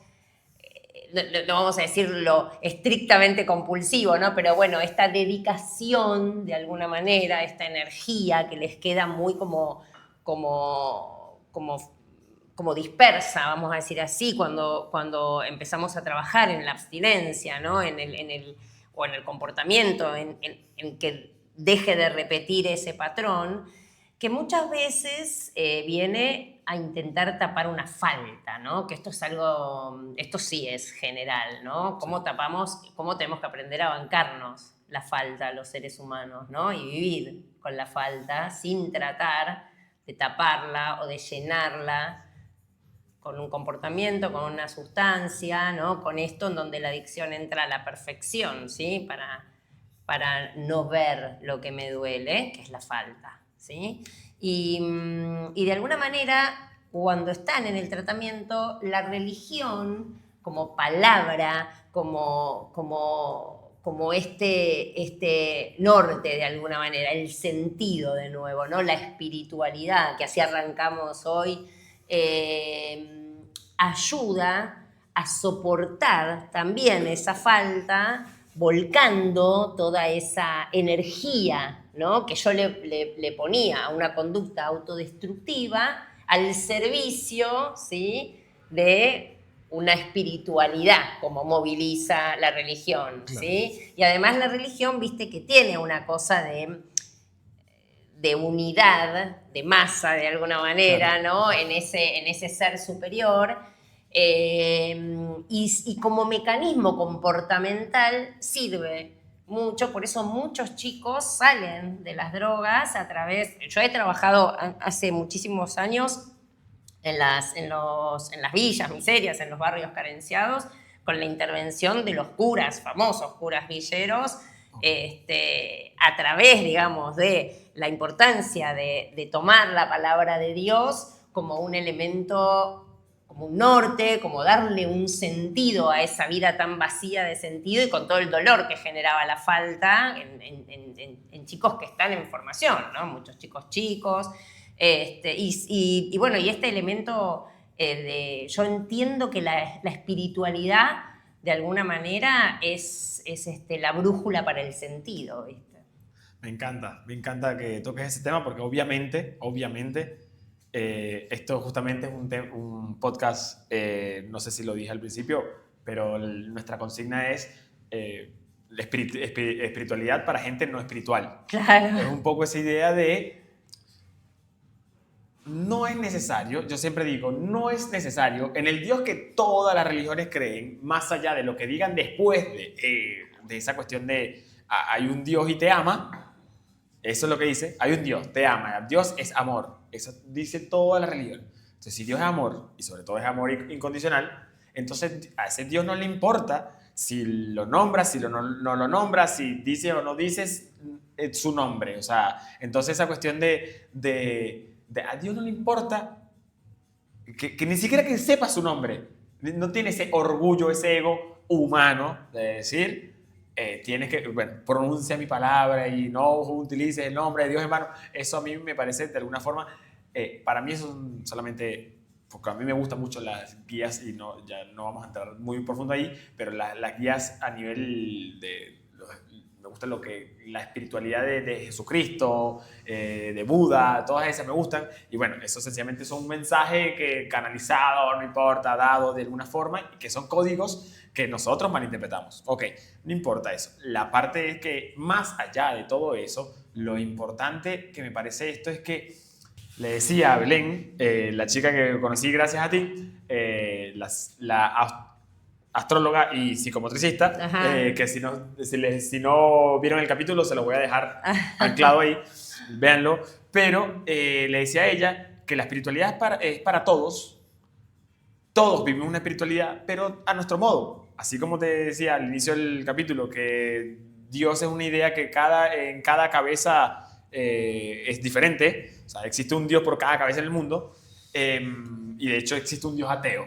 no vamos a decirlo estrictamente compulsivo, ¿no? Pero bueno, esta dedicación de alguna manera, esta energía que les queda muy como dispersa, vamos a decir así, cuando empezamos a trabajar en la abstinencia, ¿no? o en el comportamiento, en que deje de repetir ese patrón, que muchas veces viene a intentar tapar una falta, ¿no? Que esto sí es general, ¿no? ¿Cómo tenemos que aprender a bancarnos la falta los seres humanos, ¿no? Y vivir con la falta sin tratar de taparla o de llenarla con un comportamiento, con una sustancia, ¿no? Con esto en donde la adicción entra a la perfección, ¿sí? Para no ver lo que me duele, que es la falta, ¿sí? Y de alguna manera, cuando están en el tratamiento, la religión como palabra, como este norte de alguna manera, el sentido de nuevo, ¿no? La espiritualidad, que así arrancamos hoy, ayuda a soportar también esa falta, volcando toda esa energía, ¿no? Que yo le ponía a una conducta autodestructiva al servicio, ¿sí? De una espiritualidad como moviliza la religión, Claro. ¿sí? Y además la religión, viste, que tiene una cosa de unidad, de masa de alguna manera, claro, ¿no? En ese ser superior. Y como mecanismo comportamental sirve mucho, por eso muchos chicos salen de las drogas a través... Yo he trabajado hace muchísimos años en las villas, miserias, en los barrios carenciados, con la intervención de los curas, famosos curas villeros, a través, digamos, de la importancia de tomar la palabra de Dios como un elemento, como un norte, como darle un sentido a esa vida tan vacía de sentido y con todo el dolor que generaba la falta en chicos que están en formación, ¿no? Muchos chicos. Y bueno, y este elemento yo entiendo que la espiritualidad de alguna manera es la brújula para el sentido, ¿viste? Me encanta que toques ese tema porque obviamente, esto justamente es un podcast, no sé si lo dije al principio, pero nuestra consigna es espiritualidad para gente no espiritual. Claro. Es un poco esa idea de no es necesario, yo siempre digo, no es necesario en el Dios que todas las religiones creen, más allá de lo que digan después de esa cuestión de hay un Dios y te ama. Eso es lo que dice, hay un Dios, te ama, Dios es amor, eso dice toda la religión. Entonces, si Dios es amor, y sobre todo es amor incondicional, entonces a ese Dios no le importa si lo nombras, si no lo nombras, si dices o no dices su nombre. O sea, entonces esa cuestión de a Dios no le importa que ni siquiera que sepa su nombre, no tiene ese orgullo, ese ego humano de decir... tienes que, bueno, pronuncia mi palabra y no utilices el nombre de Dios en vano. Eso a mí me parece, de alguna forma, para mí eso es solamente, porque a mí me gustan mucho las guías y no, ya no vamos a entrar muy profundo ahí, pero las guías a nivel me gusta la espiritualidad de Jesucristo, de Buda, todas esas me gustan. Y bueno, eso sencillamente es un mensaje que canalizado, no importa, dado de alguna forma, y que son códigos que nosotros malinterpretamos. Ok, no importa eso. La parte es que más allá de todo eso, lo importante que me parece esto es que le decía a Belén, la chica que conocí gracias a ti, la astróloga y psicomotricista, que si no vieron el capítulo se lo voy a dejar anclado ahí, véanlo, pero le decía a ella que la espiritualidad es para todos vivimos una espiritualidad, pero a nuestro modo. Así como te decía al inicio del capítulo, que Dios es una idea que en cada cabeza es diferente. O sea, existe un Dios por cada cabeza en el mundo. Y de hecho existe un Dios ateo.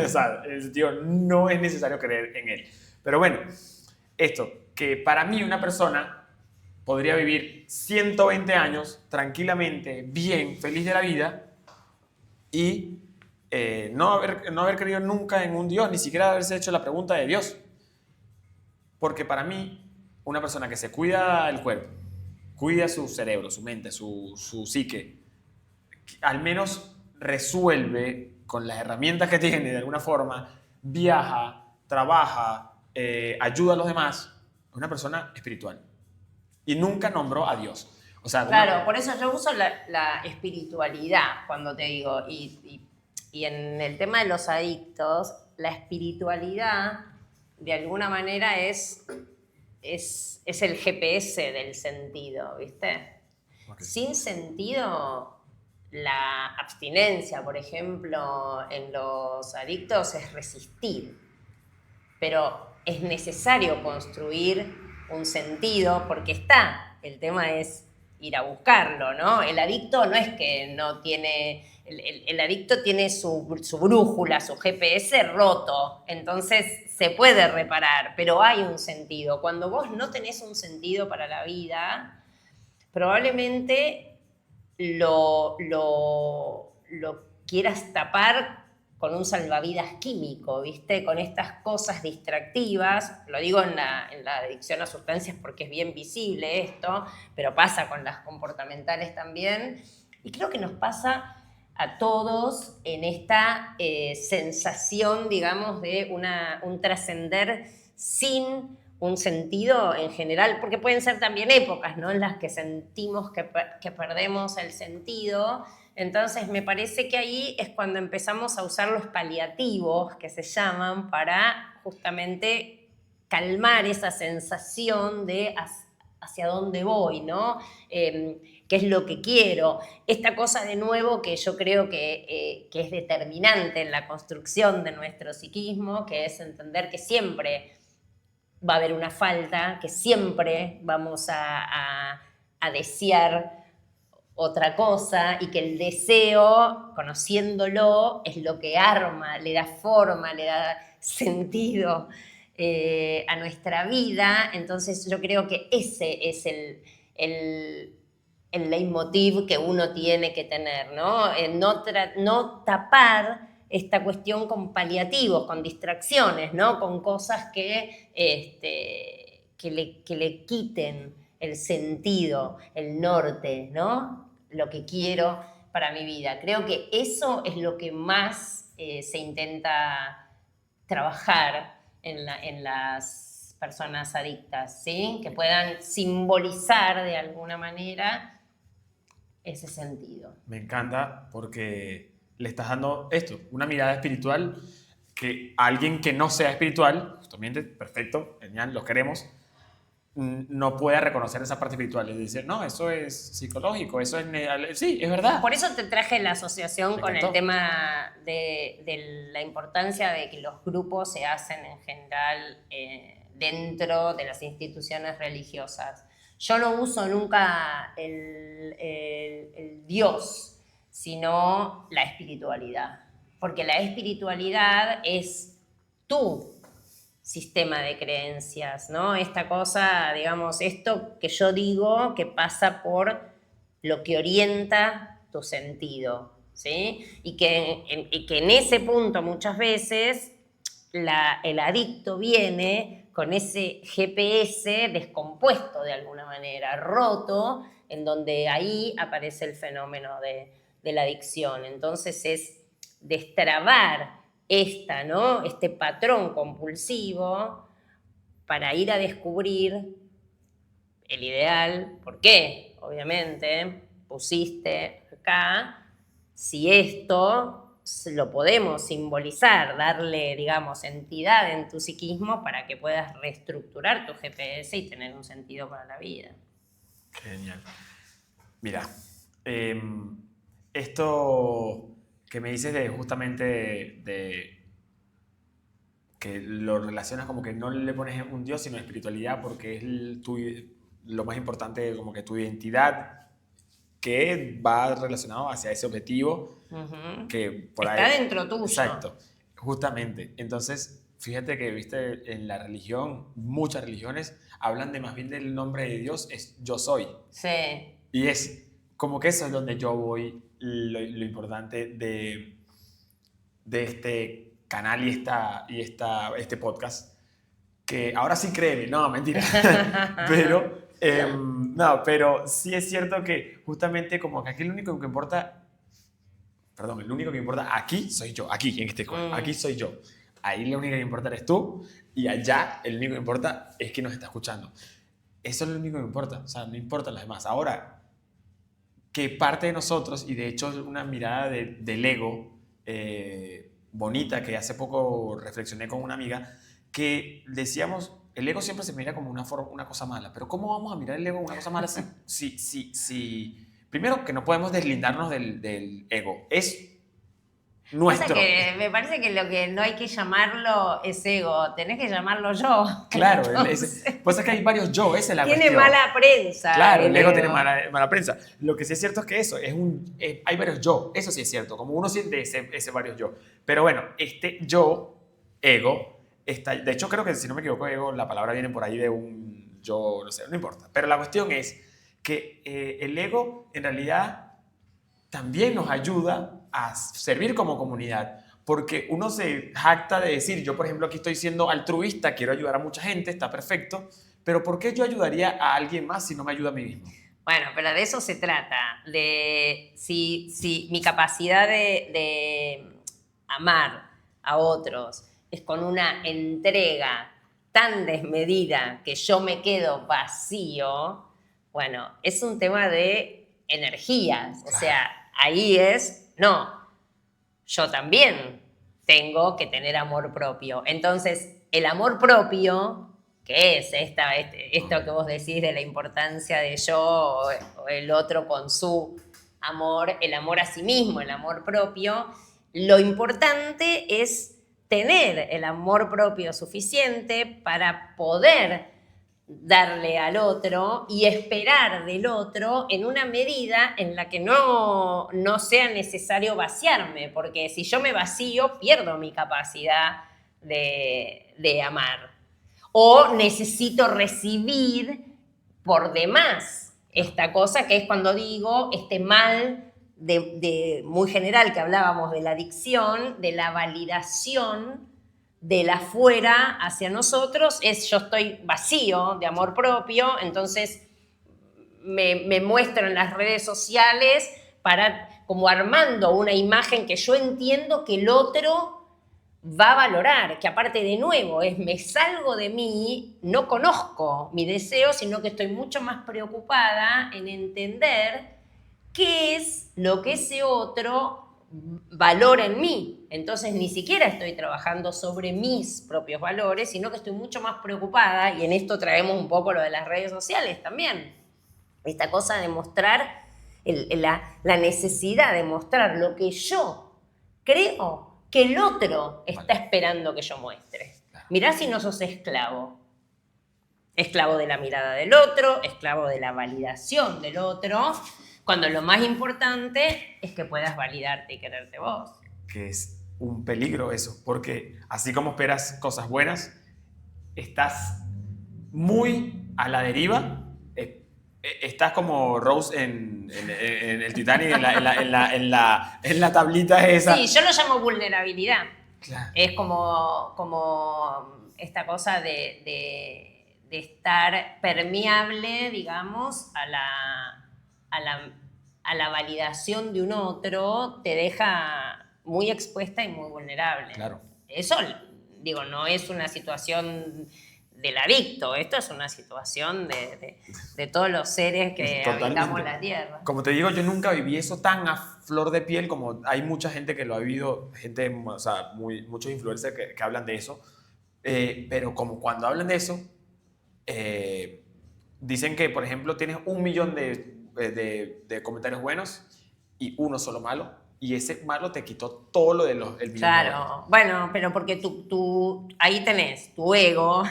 O sea, no es necesario creer en él. Pero bueno, esto, que para mí una persona podría vivir 120 años tranquilamente, bien, feliz de la vida y no haber creído nunca en un Dios, ni siquiera haberse hecho la pregunta de Dios. Porque para mí, una persona que se cuida el cuerpo, cuida su cerebro, su mente, su psique, al menos resuelve con las herramientas que tiene de alguna forma, viaja, trabaja, ayuda a los demás, es una persona espiritual. Y nunca nombró a Dios. O sea, claro, por eso yo uso la espiritualidad cuando te digo, y en el tema de los adictos, la espiritualidad de alguna manera es el GPS del sentido, ¿viste? Okay. Sin sentido, la abstinencia, por ejemplo, en los adictos es resistir, pero es necesario construir un sentido porque el tema es ir a buscarlo, ¿no? El adicto no es que no tiene... El adicto tiene su brújula, su GPS roto, entonces se puede reparar, pero hay un sentido. Cuando vos no tenés un sentido para la vida, probablemente lo quieras tapar con un salvavidas químico, ¿viste? Con estas cosas distractivas, lo digo en la adicción a sustancias porque es bien visible esto, pero pasa con las comportamentales también, y creo que nos pasa a todos en esta sensación, digamos, de un trascender sin un sentido en general, porque pueden ser también épocas, ¿no?, en las que sentimos que perdemos el sentido. Entonces me parece que ahí es cuando empezamos a usar los paliativos, que se llaman, para justamente calmar esa sensación de hacia dónde voy, ¿no? ¿Qué es lo que quiero? Esta cosa de nuevo que yo creo que es determinante en la construcción de nuestro psiquismo, que es entender que siempre va a haber una falta, que siempre vamos a desear otra cosa y que el deseo, conociéndolo, es lo que arma, le da forma, le da sentido a nuestra vida. Entonces yo creo que ese es el leitmotiv que uno tiene que tener, ¿no? No tapar esta cuestión con paliativos, con distracciones, ¿no? Con cosas que le quiten el sentido, el norte, ¿no? Lo que quiero para mi vida. Creo que eso es lo que más se intenta trabajar en las personas adictas, ¿sí? Que puedan simbolizar de alguna manera ese sentido. Me encanta porque le estás dando esto, una mirada espiritual que alguien que no sea espiritual, justamente, perfecto, genial, los queremos, no pueda reconocer esa parte espiritual. Es decir, no, eso es psicológico, eso es... Sí, es verdad. Por eso te traje la asociación con el encantó. tema de la importancia de que los grupos se hacen en general dentro de las instituciones religiosas. Yo no uso nunca el Dios, sino la espiritualidad. Porque la espiritualidad es tu sistema de creencias, ¿no? Esta cosa, digamos, esto que yo digo que pasa por lo que orienta tu sentido, ¿sí? Y que en ese punto muchas veces el adicto viene con ese GPS descompuesto de alguna manera, roto, en donde ahí aparece el fenómeno de la adicción. Entonces es destrabar ¿no? Este patrón compulsivo para ir a descubrir el ideal. ¿Por qué? Obviamente, pusiste acá, si esto lo podemos simbolizar, darle, digamos, entidad en tu psiquismo para que puedas reestructurar tu GPS y tener un sentido para la vida. Genial. Mira, esto que me dices de justamente de que lo relacionas como que no le pones un Dios sino espiritualidad porque es lo más importante, como que tu identidad que va relacionado hacia ese objetivo que por está ahí, dentro tuyo. Exacto, justamente. Entonces, fíjate que viste en la religión, muchas religiones hablan de más bien del nombre de Dios, es yo soy. Sí. Y es como que eso es donde yo voy, lo importante de este canal y este podcast, que ahora sí créeme, no, mentira, pero sí es cierto que justamente como que aquí el único que importa aquí soy yo, aquí en este cuadro, aquí soy yo. Ahí lo único que importa eres tú y allá el único que importa es que nos está escuchando. Eso es lo único que importa, o sea, no importan las demás. Ahora, que parte de nosotros, y de hecho es una mirada del ego bonita, que hace poco reflexioné con una amiga, que decíamos, el ego siempre se mira como una cosa mala, pero ¿cómo vamos a mirar el ego como una cosa mala si primero que no podemos deslindarnos del ego? Es nuestro. Me parece que lo que no hay que llamarlo es ego, tenés que llamarlo yo. Claro, pues es que hay varios yo, esa es la tiene cuestión. Mala prensa. Claro, el ego tiene mala prensa. Lo que sí es cierto es que eso, hay varios yo, eso sí es cierto, como uno siente ese varios yo. Pero bueno, este yo, ego, de hecho creo que si no me equivoco, ego, la palabra viene por ahí de un yo, no sé, no importa. Pero la cuestión es que el ego en realidad también nos ayuda a servir como comunidad, porque uno se jacta de decir, yo por ejemplo aquí estoy siendo altruista, quiero ayudar a mucha gente, está perfecto, pero ¿por qué yo ayudaría a alguien más si no me ayuda a mí mismo? Bueno, pero de eso se trata, de si mi capacidad de amar a otros es con una entrega tan desmedida que yo me quedo vacío, bueno, es un tema de energías, o sea, ahí yo también tengo que tener amor propio. Entonces, el amor propio, que es esto que vos decís de la importancia de yo o el otro con su amor, el amor a sí mismo, el amor propio, lo importante es tener el amor propio suficiente para poder darle al otro y esperar del otro en una medida en la que no sea necesario vaciarme, porque si yo me vacío pierdo mi capacidad de amar. O necesito recibir por demás esta cosa que es cuando digo este mal muy general que hablábamos de la adicción, de la validación del afuera hacia nosotros, es yo estoy vacío de amor propio, entonces me muestro en las redes sociales como armando una imagen que yo entiendo que el otro va a valorar, que aparte de nuevo me salgo de mí, no conozco mi deseo, sino que estoy mucho más preocupada en entender qué es lo que ese otro valora en mí. Entonces ni siquiera estoy trabajando sobre mis propios valores, sino que estoy mucho más preocupada, y en esto traemos un poco lo de las redes sociales también. Esta cosa de mostrar, la necesidad de mostrar lo que yo creo que el otro está esperando que yo muestre. Mirá si no sos esclavo. Esclavo de la mirada del otro, esclavo de la validación del otro, cuando lo más importante es que puedas validarte y quererte vos. Que es un peligro eso, porque así como esperas cosas buenas, estás muy a la deriva. Estás como Rose en el Titanic, en la tablita esa. Sí, yo lo llamo vulnerabilidad. Claro. Es como esta cosa de estar permeable, digamos, a la validación de un otro, te deja muy expuesta y muy vulnerable. Claro. Eso, digo, no es una situación del adicto, esto es una situación de todos los seres que Totalmente. habitamos la Tierra. Como te digo, yo nunca viví eso tan a flor de piel como hay mucha gente que lo ha vivido, o sea, muchos influencers que hablan de eso, pero como cuando hablan de eso, dicen que, por ejemplo, tienes 1 millón de comentarios buenos y uno solo malo, y ese malo te quitó todo lo de el millón. Claro, bueno, pero porque ahí tenés tu ego,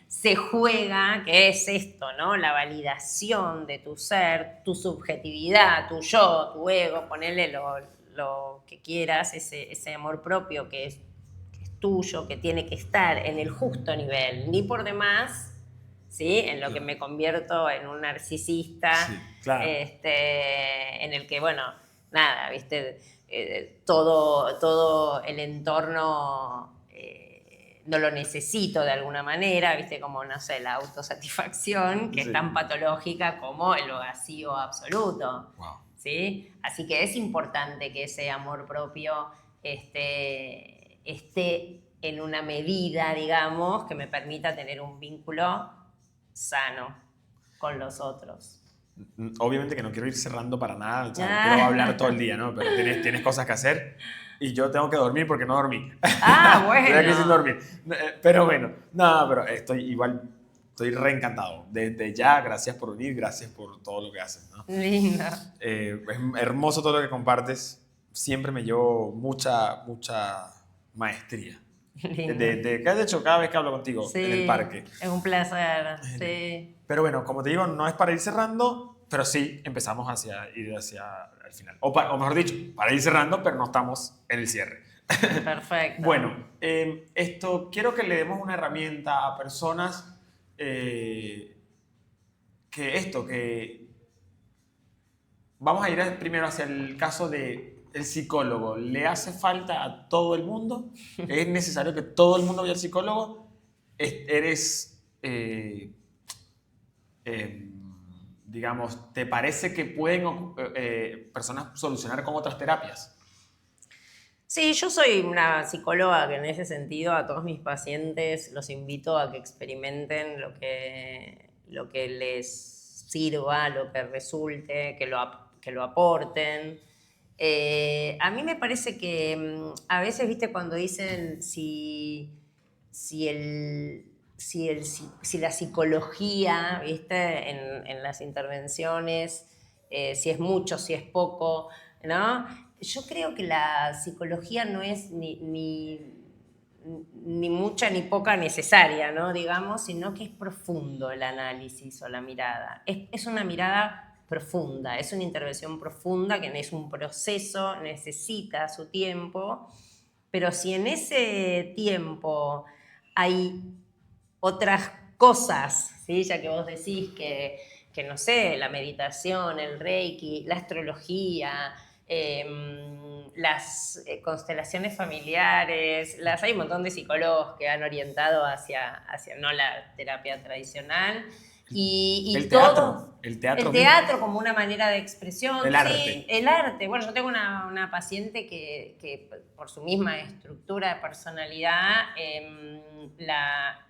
se juega, que es esto, ¿no? La validación de tu ser, tu subjetividad, tu yo, tu ego, ponele lo que quieras, ese amor propio que es tuyo, que tiene que estar en el justo nivel, ni por demás, ¿sí? En lo que me convierto en un narcisista, sí, claro. En el que, bueno, nada, ¿viste? Todo el entorno no lo necesito de alguna manera, ¿viste? Como, no sé, la autosatisfacción, que es tan patológica como el vacío absoluto. Wow. ¿Sí? Así que es importante que ese amor propio esté en una medida, digamos, que me permita tener un vínculo sano con los otros. Obviamente que no quiero ir cerrando para nada, o sea, no quiero hablar todo el día, ¿no? Pero tienes cosas que hacer y yo tengo que dormir porque no dormí. Bueno. Estoy aquí sin dormir. Pero bueno, no, pero estoy reencantado. Desde ya, gracias por venir, gracias por todo lo que haces, ¿no? Lindo. Es hermoso todo lo que compartes. Siempre me llevo mucha maestría. Que has hecho cada vez que hablo contigo en el parque. Es un placer, sí. Pero bueno, como te digo, no es para ir cerrando, pero sí empezamos ir hacia el final. O mejor dicho, para ir cerrando, pero no estamos en el cierre. Perfecto. Bueno, quiero que le demos una herramienta a personas que vamos a ir primero hacia el caso de el psicólogo. ¿Le hace falta a todo el mundo? ¿Es necesario que todo el mundo vaya al psicólogo? Digamos, ¿te parece que pueden personas solucionar con otras terapias? Sí, yo soy una psicóloga que en ese sentido a todos mis pacientes los invito a que experimenten lo que les sirva, lo que resulte, que lo aporten. A mí me parece que a veces, viste, cuando dicen si la psicología, viste, en las intervenciones, si es mucho, si es poco, ¿no? Yo creo que la psicología no es ni mucha ni poca necesaria, ¿no? Digamos, sino que es profundo el análisis o la mirada. Es una mirada profunda, es una intervención profunda que es un proceso, necesita su tiempo, pero si en ese tiempo hay otras cosas, ¿sí? Ya que vos decís que que no sé, la meditación, el reiki, la astrología, las constelaciones familiares, hay un montón de psicólogos que han orientado hacia no la terapia tradicional. Y el todo, teatro, el teatro mismo. como una manera de expresión. El arte. El arte. Bueno, yo tengo una paciente que por su misma estructura de personalidad,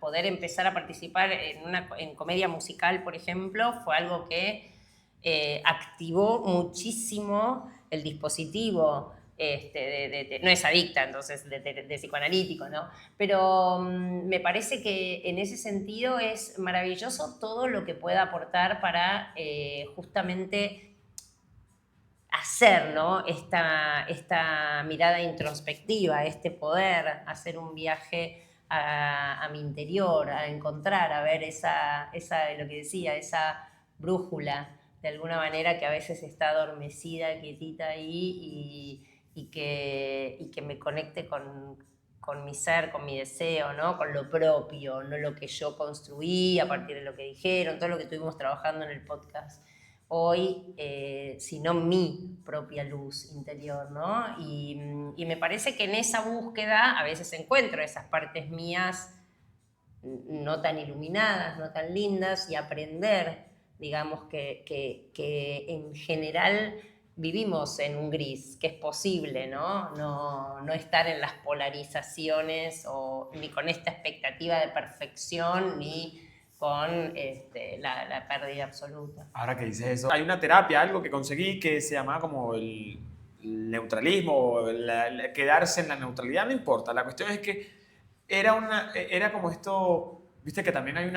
poder empezar a participar en comedia musical, por ejemplo, fue algo que activó muchísimo el dispositivo. No es adicta, entonces, de psicoanalítico, ¿no? Pero me parece que en ese sentido es maravilloso todo lo que pueda aportar para justamente hacer, ¿no? esta mirada introspectiva, este poder hacer un viaje a mi interior, a encontrar, a ver lo que decía, esa brújula, de alguna manera, que a veces está adormecida, quietita ahí, y que me conecte con mi ser, con mi deseo, ¿no? Con lo propio, no lo que yo construí a partir de lo que dijeron, todo lo que estuvimos trabajando en el podcast hoy, sino mi propia luz interior, ¿no? Y me parece que en esa búsqueda a veces encuentro esas partes mías no tan iluminadas, no tan lindas, y aprender, digamos, que en general vivimos en un gris, que es posible, ¿no? No estar en las polarizaciones ni con esta expectativa de perfección, ni con la pérdida absoluta. Ahora que dices eso, hay una terapia, algo que conseguí que se llamaba como el neutralismo, quedarse en la neutralidad, no importa. La cuestión es que era como esto, viste que también hay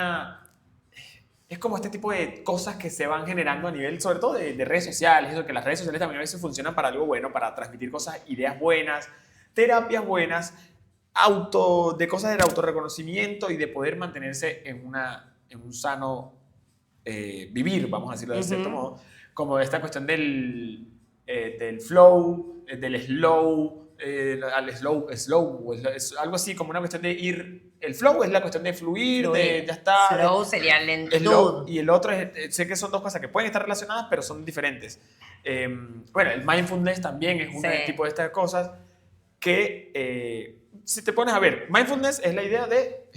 es como este tipo de cosas que se van generando a nivel, sobre todo de redes sociales, eso que las redes sociales también a veces funcionan para algo bueno, para transmitir cosas, ideas buenas, terapias buenas, de cosas del autorreconocimiento y de poder mantenerse en un sano vivir, vamos a decirlo de cierto modo, como esta cuestión del flow, del slow, al slow, algo así como una cuestión de ir. El flow es la cuestión de fluir, de ya está. Slow sería lentitud. Slow, y el otro sé que son dos cosas que pueden estar relacionadas, pero son diferentes. Bueno, el mindfulness también es un tipo de estas cosas que, si te pones a ver, mindfulness es la idea de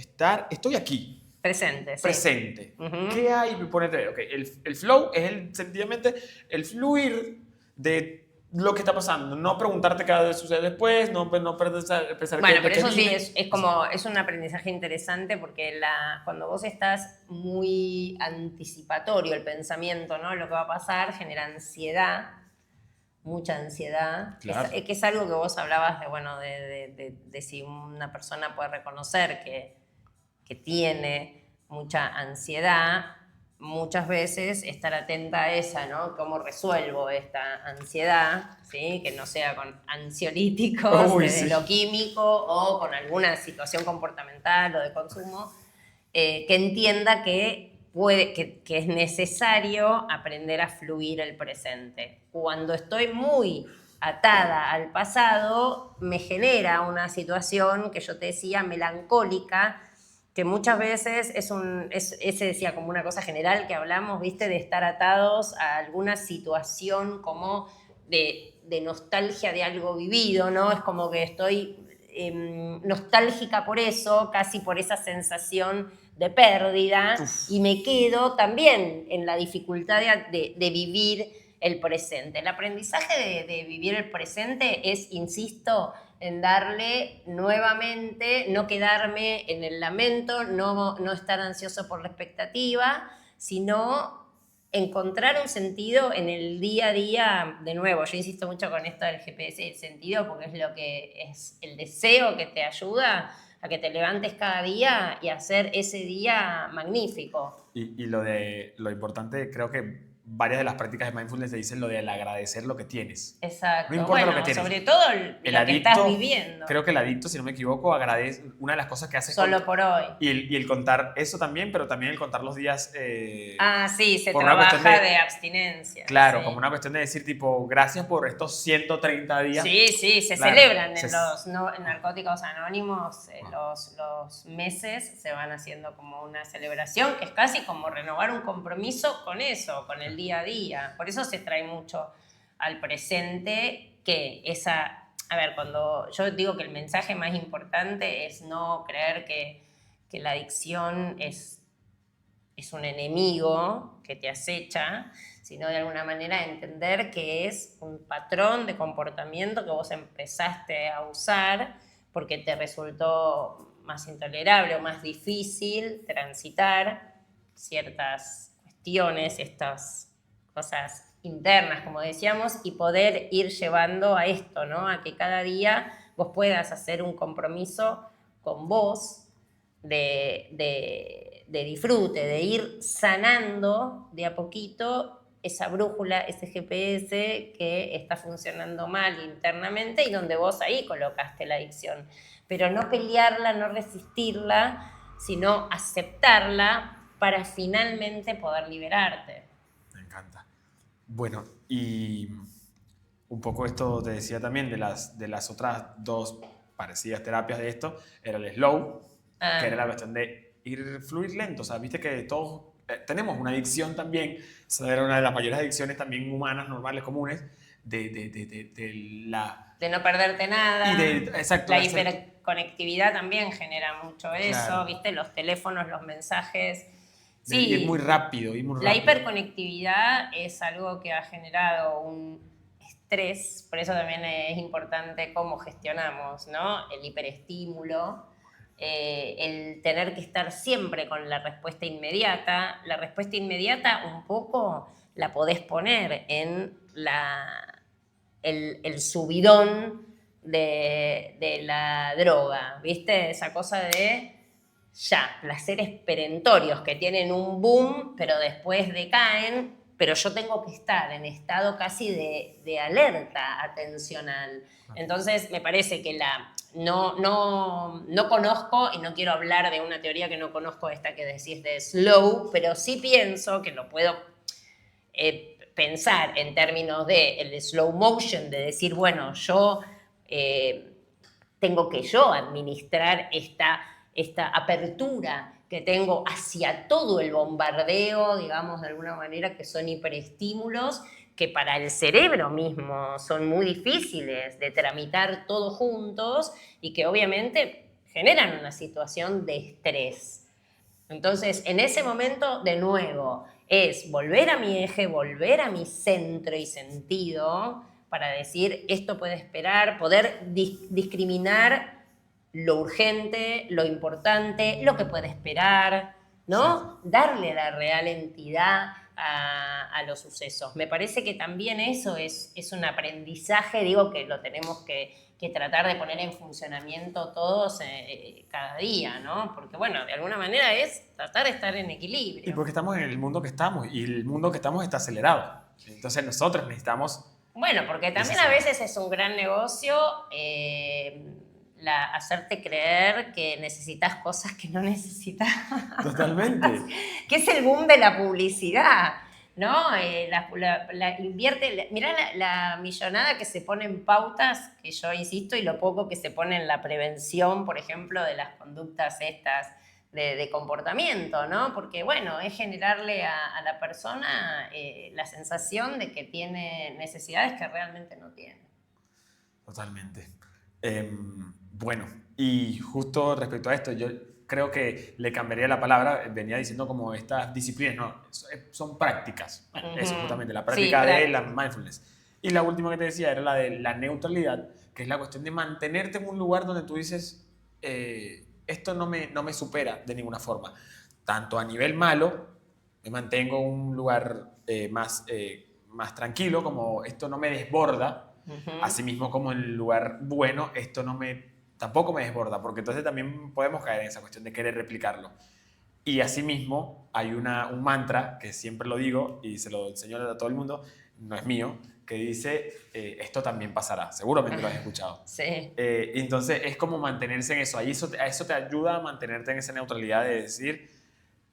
estoy aquí. Presente, sí. Presente. ¿Qué hay? Ponete, okay, el flow es sencillamente el fluir de lo que está pasando, no preguntarte qué sucede después, no pensar bueno, pero eso sí es un aprendizaje interesante, porque cuando vos estás muy anticipatorio el pensamiento, ¿no? Lo que va a pasar genera ansiedad, mucha ansiedad, claro. que es algo que vos hablabas de si una persona puede reconocer que tiene mucha ansiedad. Muchas veces estar atenta a esa, ¿no? ¿Cómo resuelvo esta ansiedad? ¿Sí? Que no sea con ansiolíticos, desde lo químico, o con alguna situación comportamental o de consumo, que entienda que es necesario aprender a fluir el presente. Cuando estoy muy atada al pasado, me genera una situación que yo te decía melancólica, que muchas veces ese decía como una cosa general que hablamos, ¿viste? De estar atados a alguna situación como de nostalgia de algo vivido, ¿no? Es como que estoy nostálgica por eso, casi por esa sensación de pérdida. Uf. Y me quedo también en la dificultad de vivir el presente. El aprendizaje de vivir el presente es, insisto, en darle nuevamente, no quedarme en el lamento, no estar ansioso por la expectativa, sino encontrar un sentido en el día a día. De nuevo, yo insisto mucho con esto del GPS y el sentido, porque es lo que es el deseo que te ayuda a que te levantes cada día y hacer ese día magnífico. Y lo importante, creo que varias de las prácticas de mindfulness te dicen lo de agradecer lo que tienes. Exacto. No importa bueno, lo que tienes. sobre todo lo que estás viviendo. Creo que el adicto, si no me equivoco, agradece una de las cosas que hace solo por hoy. Y el contar eso también, pero también el contar los días. Sí, se por una trabaja cuestión de abstinencia. Claro, sí. como una cuestión de decir, tipo, gracias por estos 130 días. Sí, se Claro, celebran en los en Narcóticos Anónimos, los meses se van haciendo como una celebración, que es casi como renovar un compromiso con eso, con el día a día. Por eso se trae mucho al presente que esa... A ver, cuando yo digo que el mensaje más importante es no creer que la adicción es un enemigo que te acecha, sino de alguna manera entender que es un patrón de comportamiento que vos empezaste a usar porque te resultó más intolerable o más difícil transitar ciertas cuestiones, estas cosas internas, como decíamos, y poder ir llevando a esto, ¿no? A que cada día vos puedas hacer un compromiso con vos de disfrute, de ir sanando de a poquito esa brújula, ese GPS que está funcionando mal internamente y donde vos ahí colocaste la adicción. Pero no pelearla, no resistirla, sino aceptarla para finalmente poder liberarte. Me encanta. Bueno, y un poco esto te decía también de las otras dos parecidas terapias de esto, era el slow, que era la cuestión de fluir lento. O sea, viste que todos tenemos una adicción también, esa era una de las mayores adicciones también humanas, normales, comunes, de no perderte nada. Exacto. La hiperconectividad también genera mucho eso, claro. ¿viste? Los teléfonos, los mensajes. Sí, ir muy rápido, La hiperconectividad es algo que ha generado un estrés, por eso también es importante cómo gestionamos, ¿no? El hiperestímulo, el tener que estar siempre con la respuesta inmediata. La respuesta inmediata un poco la podés poner en el subidón de la droga, ¿viste? Esa cosa de ya, placeres perentorios que tienen un boom, pero después decaen, pero yo tengo que estar en estado casi de alerta atencional. Entonces, me parece que no conozco, y no quiero hablar de una teoría que no conozco, esta que decís de slow, pero sí pienso que lo puedo pensar en términos de el slow motion, de decir, bueno, yo tengo que yo administrar esta apertura que tengo hacia todo el bombardeo, digamos, de alguna manera, que son hiperestímulos, que para el cerebro mismo son muy difíciles de tramitar todos juntos y que obviamente generan una situación de estrés. Entonces, en ese momento, de nuevo, es volver a mi eje, volver a mi centro y sentido para decir, esto puede esperar, poder discriminar lo urgente, lo importante, lo que puede esperar, ¿no? Sí. Darle la real entidad a los sucesos. Me parece que también eso es un aprendizaje, digo, que lo tenemos que tratar de poner en funcionamiento todos cada día, ¿no? Porque, bueno, de alguna manera es tratar de estar en equilibrio. Y porque estamos en el mundo que estamos, y el mundo que estamos está acelerado. Entonces nosotros necesitamos... Bueno, porque también a veces es un gran negocio hacerte creer que necesitas cosas que no necesitas. Totalmente. Que es el boom de la publicidad, ¿no? Invierte, mirá la millonada que se pone en pautas, que yo insisto, y lo poco que se pone en la prevención, por ejemplo, de las conductas estas de comportamiento, ¿no? Porque, bueno, es generarle a la persona la sensación de que tiene necesidades que realmente no tiene. Totalmente. Bueno, y justo respecto a esto, yo creo que le cambiaría la palabra, venía diciendo como estas disciplinas, no, son prácticas. Bueno, eso justamente, la práctica de la mindfulness. Y la última que te decía era la de la neutralidad, que es la cuestión de mantenerte en un lugar donde tú dices, esto no me supera de ninguna forma. Tanto a nivel malo, me mantengo en un lugar más tranquilo, como esto no me desborda, asimismo como en el lugar bueno, esto tampoco me desborda, porque entonces también podemos caer en esa cuestión de querer replicarlo. Y asimismo hay un mantra que siempre lo digo y se lo enseño a todo el mundo, no es mío, que dice, esto también pasará. Seguramente lo has escuchado. Sí. Entonces es como mantenerse en eso. Ahí a eso te ayuda a mantenerte en esa neutralidad de decir,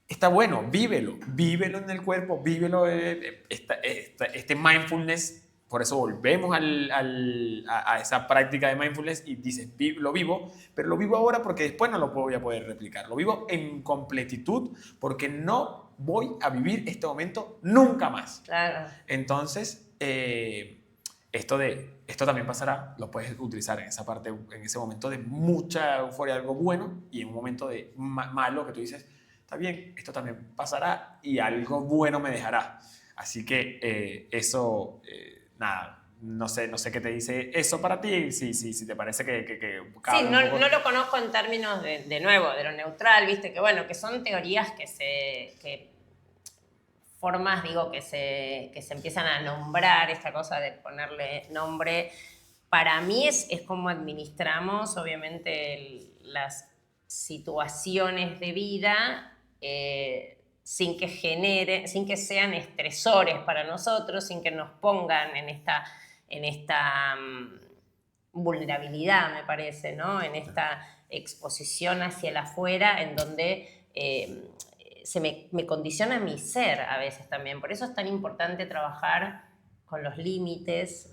está bueno, vívelo en el cuerpo, vívelo, este mindfulness. Por eso volvemos a esa práctica de mindfulness y dices, lo vivo, pero lo vivo ahora porque después no lo voy a poder replicar. Lo vivo en completitud porque no voy a vivir este momento nunca más. Claro. Entonces, esto también pasará, lo puedes utilizar en esa parte, en ese momento de mucha euforia, algo bueno, y en un momento de malo que tú dices, está bien, esto también pasará y algo bueno me dejará. Así que eso, nada, no sé qué te dice eso para ti, si te parece que Sí, no lo conozco en términos de nuevo, de lo neutral, viste, que bueno, que son teorías formas, digo, que se empiezan a nombrar, esta cosa de ponerle nombre. Para mí es como administramos, obviamente, las situaciones de vida sin que sean estresores para nosotros, sin que nos pongan en esta vulnerabilidad, me parece, ¿no? En esta exposición hacia el afuera, en donde me condiciona mi ser a veces también. Por eso es tan importante trabajar con los límites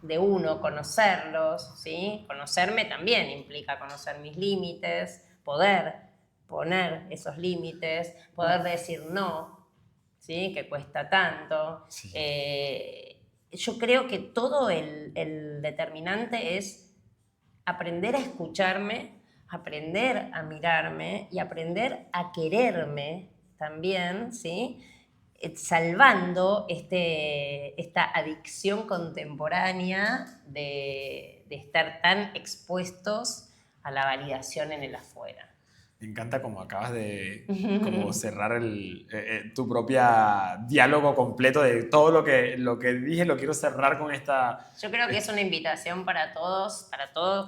de uno, conocerlos, ¿sí? Conocerme también implica conocer mis límites, poder poner esos límites, poder decir no, ¿sí? Que cuesta tanto. Sí. Yo creo que todo el determinante es aprender a escucharme, aprender a mirarme y aprender a quererme también, ¿sí? Salvando esta adicción contemporánea de estar tan expuestos a la validación en el afuera. Me encanta como acabas de como cerrar tu propia diálogo completo de todo lo que dije, lo quiero cerrar con esta... Yo creo que es una invitación para todos,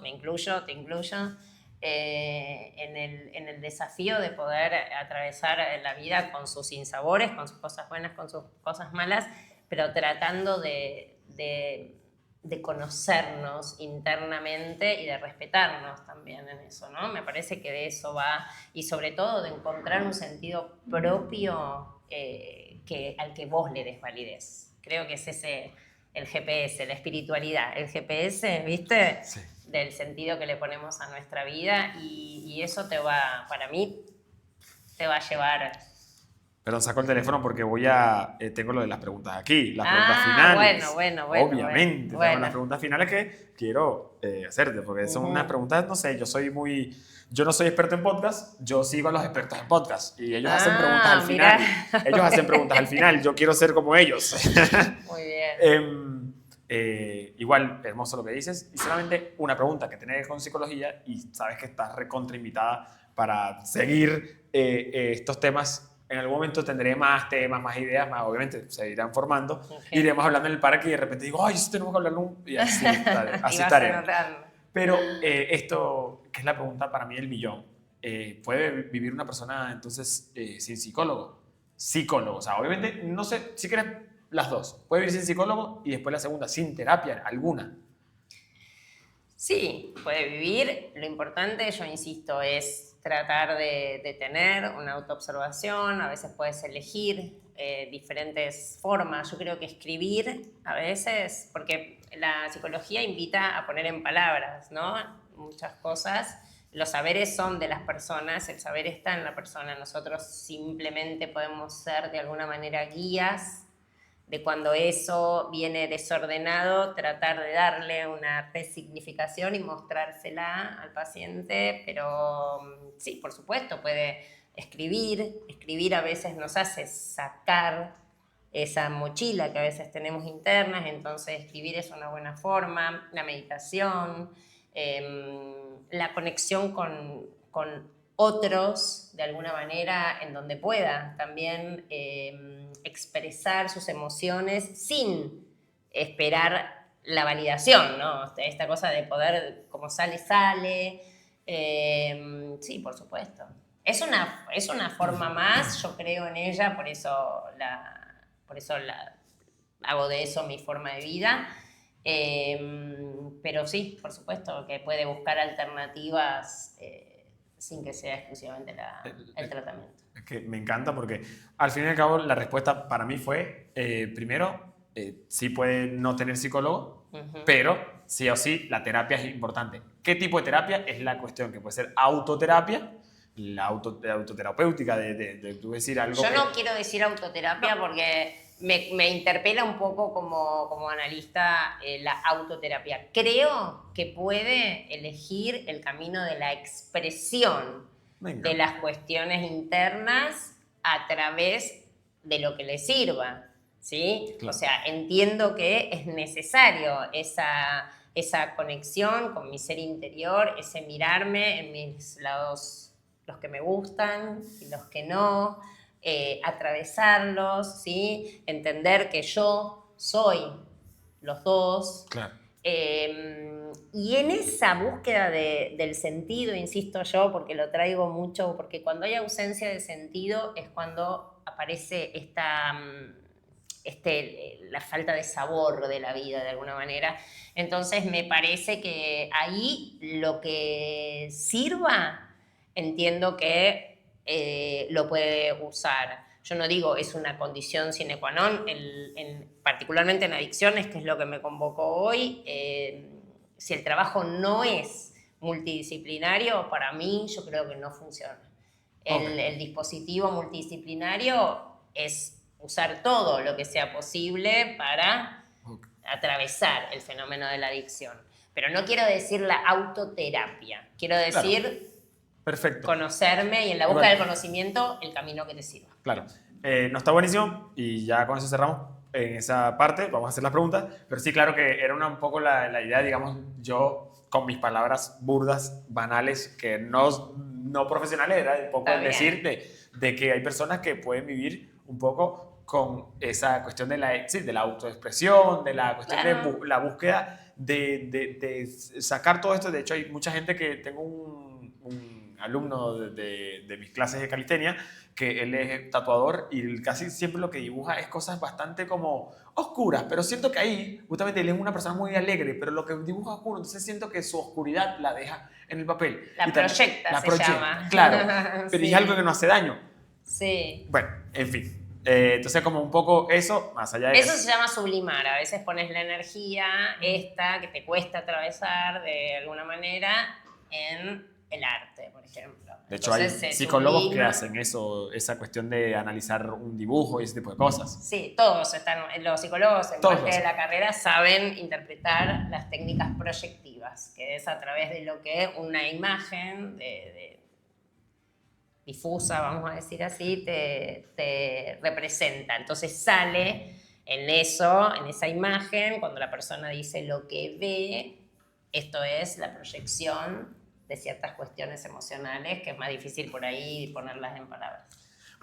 me incluyo, te incluyo, en el desafío de poder atravesar la vida con sus sinsabores, con sus cosas buenas, con sus cosas malas, pero tratando de conocernos internamente y de respetarnos también en eso, ¿no? Me parece que de eso va, y sobre todo de encontrar un sentido propio al que vos le des validez. Creo que es ese el GPS, la espiritualidad, el GPS, ¿viste? Sí. Del sentido que le ponemos a nuestra vida y eso para mí, te va a llevar... Perdón, saco el teléfono porque tengo lo de las preguntas aquí, las preguntas finales. Bueno. Obviamente, tengo las preguntas finales que quiero hacerte, porque son unas preguntas, no sé, yo no soy experto en podcast, yo sigo a los expertos en podcast y ellos hacen preguntas al final. Ellos hacen preguntas al final, yo quiero ser como ellos. Muy bien. Igual, hermoso lo que dices, y solamente una pregunta que tiene que ver con psicología y sabes que estás recontra invitada para seguir estos temas. En algún momento tendré más temas, más ideas, obviamente se irán formando. Okay. Iremos hablando en el parque y de repente digo, ay, eso tenemos que hablarlo. Y así estaré. Pero esto, que es la pregunta para mí del millón, ¿puede vivir una persona entonces sin psicólogo? Psicólogo, o sea, obviamente, no sé, si quieres las dos. ¿Puede vivir sin psicólogo? Y después la segunda, sin terapia alguna. Sí, puede vivir. Lo importante, yo insisto, es tratar de tener una autoobservación. A veces puedes elegir diferentes formas. Yo creo que escribir a veces, porque la psicología invita a poner en palabras, ¿no? Muchas cosas. Los saberes son de las personas, el saber está en la persona. Nosotros simplemente podemos ser de alguna manera guías de cuando eso viene desordenado, tratar de darle una resignificación y mostrársela al paciente, pero sí, por supuesto, puede escribir a veces nos hace sacar esa mochila que a veces tenemos internas, entonces escribir es una buena forma, la meditación, la conexión con otros, de alguna manera, en donde pueda también expresar sus emociones sin esperar la validación, ¿no? Esta cosa de poder, como sale. Sí, por supuesto. Es una forma más, yo creo en ella, por eso hago de eso mi forma de vida. Pero sí, por supuesto, que puede buscar alternativas sin que sea exclusivamente el tratamiento. Que me encanta porque al fin y al cabo la respuesta para mí fue, primero, sí puede no tener psicólogo, pero sí o sí la terapia es importante. ¿Qué tipo de terapia? Es la cuestión que puede ser autoterapia, la autoterapéutica, de tú decir algo. Yo no quiero decir autoterapia porque me interpela un poco como analista la autoterapia. Creo que puede elegir el camino de la expresión de las cuestiones internas a través de lo que le sirva, ¿sí? Claro. O sea, entiendo que es necesario esa conexión con mi ser interior, ese mirarme en mis lados, los que me gustan y los que no, atravesarlos, ¿sí? Entender que yo soy los dos. Claro. Y en esa búsqueda del sentido, insisto yo, porque lo traigo mucho, porque cuando hay ausencia de sentido es cuando aparece la falta de sabor de la vida, de alguna manera. Entonces me parece que ahí lo que sirva, entiendo que lo puede usar. Yo no digo es una condición sine qua non, particularmente en adicciones, que es lo que me convocó hoy. Si el trabajo no es multidisciplinario, para mí yo creo que no funciona. El dispositivo multidisciplinario es usar todo lo que sea posible para atravesar el fenómeno de la adicción. Pero no quiero decir la autoterapia, quiero decir Perfecto. Conocerme y en la búsqueda del conocimiento el camino que te sirva. Claro. No está buenísimo y ya con eso cerramos en esa parte. Vamos a hacer las preguntas. Pero sí, claro que era un poco la idea, digamos, yo con mis palabras burdas, banales, que no profesionales, era un poco el decir de que hay personas que pueden vivir un poco con esa cuestión de la autoexpresión, de la cuestión de la búsqueda de sacar todo esto. De hecho, hay mucha gente que tengo un alumno de mis clases de calistenia, que él es tatuador y casi siempre lo que dibuja es cosas bastante como oscuras, pero siento que ahí, justamente él es una persona muy alegre, pero lo que dibuja es oscuro, entonces siento que su oscuridad la deja en el papel. La proyecta, se llama. Claro, pero Sí. es algo que no hace daño. Sí. Bueno, en fin. Entonces como un poco eso, más allá de Eso se llama sublimar. A veces pones la energía esta que te cuesta atravesar de alguna manera en el arte, por ejemplo. De hecho, hay Entonces, psicólogos sublima. que hacen eso, esa cuestión de analizar un dibujo y ese tipo de cosas. Sí, los psicólogos en Todos parte de la carrera saben interpretar las técnicas proyectivas, que es a través de lo que una imagen difusa, vamos a decir así, te representa. Entonces sale en esa imagen, cuando la persona dice lo que ve, esto es la proyección de ciertas cuestiones emocionales, que es más difícil por ahí ponerlas en palabras.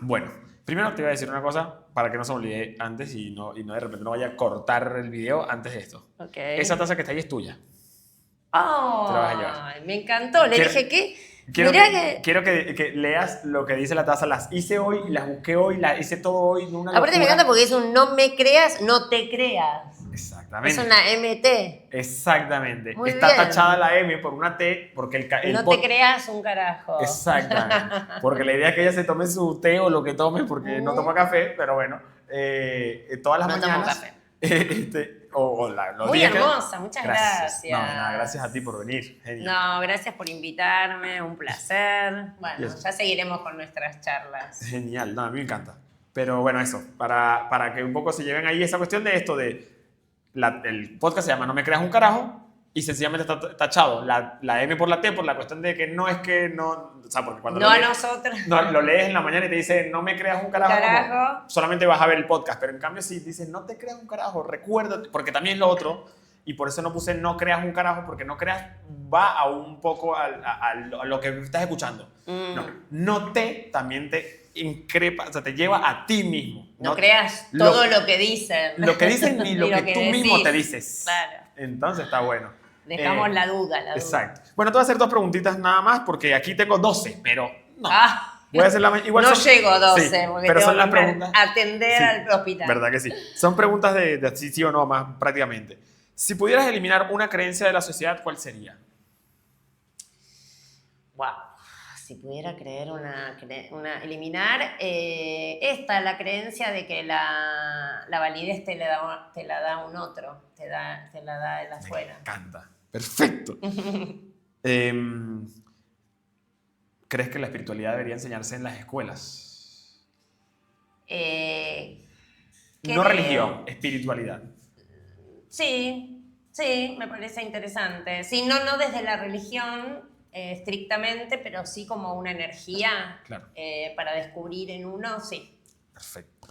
Bueno, primero te voy a decir una cosa para que no se me olvide antes y no de repente no vaya a cortar el video antes de esto. Okay. Esa taza que está ahí es tuya. ¡Oh! Te la vas a llevar. Me encantó. Le dije que... Quiero que leas lo que dice la taza. Las hice hoy, las busqué hoy, las hice todo hoy. Aparte me encanta porque es un no me creas, no te creas. Exactamente. Es una MT. Exactamente. Muy Está bien. tachada la M por una T porque el No te creas un carajo. Exactamente. Porque la idea es que ella se tome su té o lo que tome porque no toma café, pero bueno, todas las mañanas. No tomo café. Los Muy días hermosa, muchas gracias. No, nada, gracias a ti por venir. Genial. No, gracias por invitarme, un placer. Bueno, ya seguiremos con nuestras charlas. Genial, no, a mí me encanta. Pero bueno, eso, para que un poco se lleven ahí esa cuestión de esto el podcast se llama No me creas un carajo y sencillamente está tachado la M por la T por la cuestión de que no es que no, o sea, porque cuando No a nosotros. lo lees en la mañana y te dice no me creas un carajo, como, solamente vas a ver el podcast, pero en cambio si dices no te creas un carajo, recuérdate, porque también es lo otro, y por eso no puse no creas un carajo, porque no creas va a un poco a lo que estás escuchando. No te también te increpa, o sea, te lleva a ti mismo. No creas todo lo que dicen. Lo que dicen ni lo que tú decís. mismo te dices. Claro. Entonces está bueno. Dejamos la duda. Exacto. Bueno, te voy a hacer 2 preguntitas nada más porque aquí tengo 12, pero no. Voy a hacer igual no son- llego a 12, sí, porque pero tengo son las que preguntas. atender Sí, al hospital. ¿Verdad que sí? Son preguntas de sí, sí o no, más prácticamente. Si pudieras eliminar una creencia de la sociedad, ¿cuál sería? Wow. Si pudiera creer eliminar la creencia de que la validez te la da un otro, te la da el Me afuera. encanta. Perfecto. Em, ¿Crees que la espiritualidad debería enseñarse en las escuelas? Eh, No creo- religión, espiritualidad. Sí, sí, me parece interesante. Sí, no desde la religión estrictamente, pero sí como una energía Claro. para descubrir en uno, sí. Perfecto.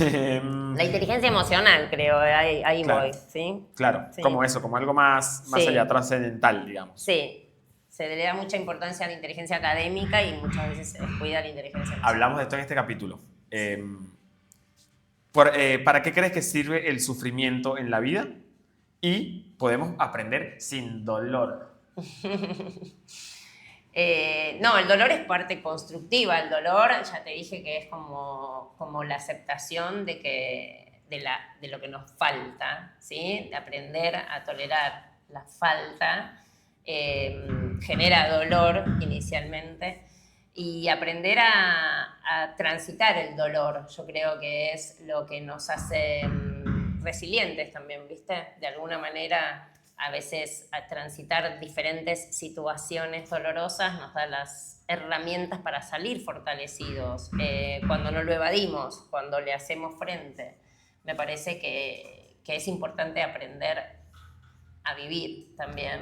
La inteligencia emocional, creo, ahí Claro. voy, ¿sí? Claro, Sí. como eso, como algo más Sí. allá, trascendental, digamos. Sí, se le da mucha importancia a la inteligencia académica y muchas veces se descuida la inteligencia emocional. Hablamos de esto en este capítulo. ¿Para qué crees que sirve el sufrimiento en la vida? Y podemos aprender sin dolor. No, el dolor es parte constructiva. El dolor, ya te dije que es como la aceptación de lo que nos falta, ¿sí? De aprender a tolerar la falta. Genera dolor inicialmente. Y aprender a transitar el dolor, yo creo que es lo que nos hace resilientes también, ¿viste? De alguna manera, a veces a transitar diferentes situaciones dolorosas nos da las herramientas para salir fortalecidos, cuando no lo evadimos, cuando le hacemos frente. Me parece que es importante aprender a vivir también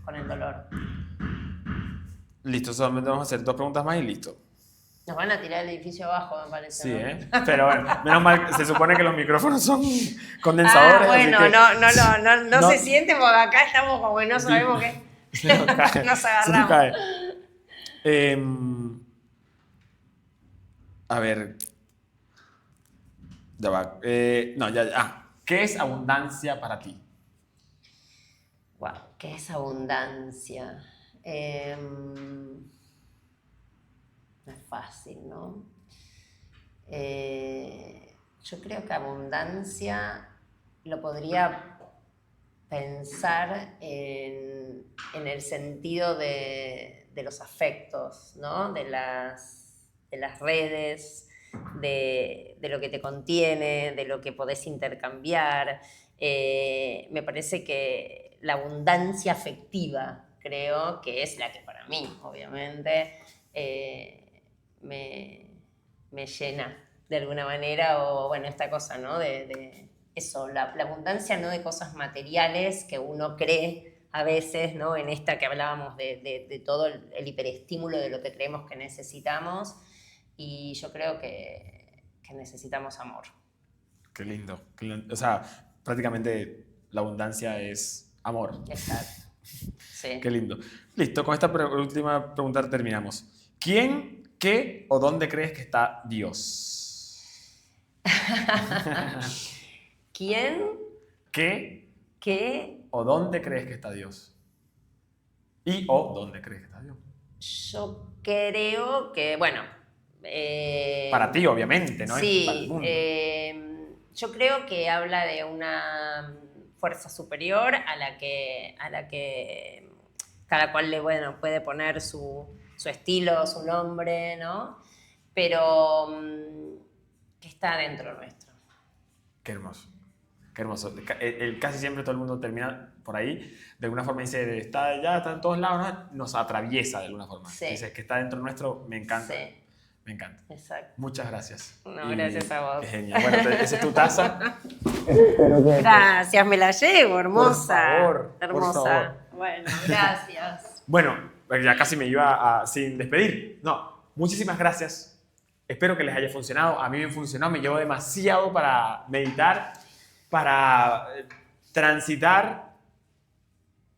con el dolor. Listo, solamente vamos a hacer 2 preguntas más y listo. Nos van a tirar el edificio abajo, me parece. Sí, ¿no? ¿eh? Pero bueno, menos mal, se supone que los micrófonos son condensadores. Bueno, así que no se siente porque acá estamos como que no sabemos qué. Se nos cae. Nos Se agarramos. nos cae. A ver. Ya va. No, ya. ¿Qué es abundancia para ti? Wow, ¿qué es abundancia? No es fácil, ¿no? Yo creo que abundancia lo podría pensar en el sentido de los afectos, ¿no? De las redes, de lo que te contiene, de lo que podés intercambiar. Me parece que la abundancia afectiva, creo que es la que para mí, obviamente, me llena de alguna manera, o bueno, esta cosa, ¿no? De eso, la abundancia no de cosas materiales que uno cree a veces, ¿no? En esta que hablábamos de todo el hiperestímulo de lo que creemos que necesitamos, y yo creo que necesitamos amor. Qué lindo. O sea, prácticamente la abundancia es amor. Exacto. Sí. Qué lindo. Listo, con esta última pregunta terminamos. ¿Quién, qué o dónde crees que está Dios? ¿Quién? ¿Qué ¿Qué? o dónde crees que está Dios? ¿Y o dónde crees que está Dios? Yo creo que, bueno... para ti, obviamente, ¿no? Sí, Es para el mundo. yo creo que habla de una fuerza superior a la que cada cual puede poner su estilo, su nombre, ¿no? Pero que está dentro nuestro. Qué hermoso. Qué hermoso. Casi siempre todo el mundo termina por ahí. De alguna forma dice, está en todos lados, ¿no? Nos atraviesa de alguna forma. Sí. Dices que está dentro nuestro, me encanta. Sí. Me encanta. Exacto. Muchas gracias. No, gracias a vos. Qué genial. Bueno, esa es tu taza. Gracias, me la llevo, hermosa. Por favor, hermosa. por favor. Bueno, gracias. Bueno, ya casi me iba sin despedir. No, muchísimas gracias. Espero que les haya funcionado. A mí me funcionó, me llevó demasiado para meditar, para transitar,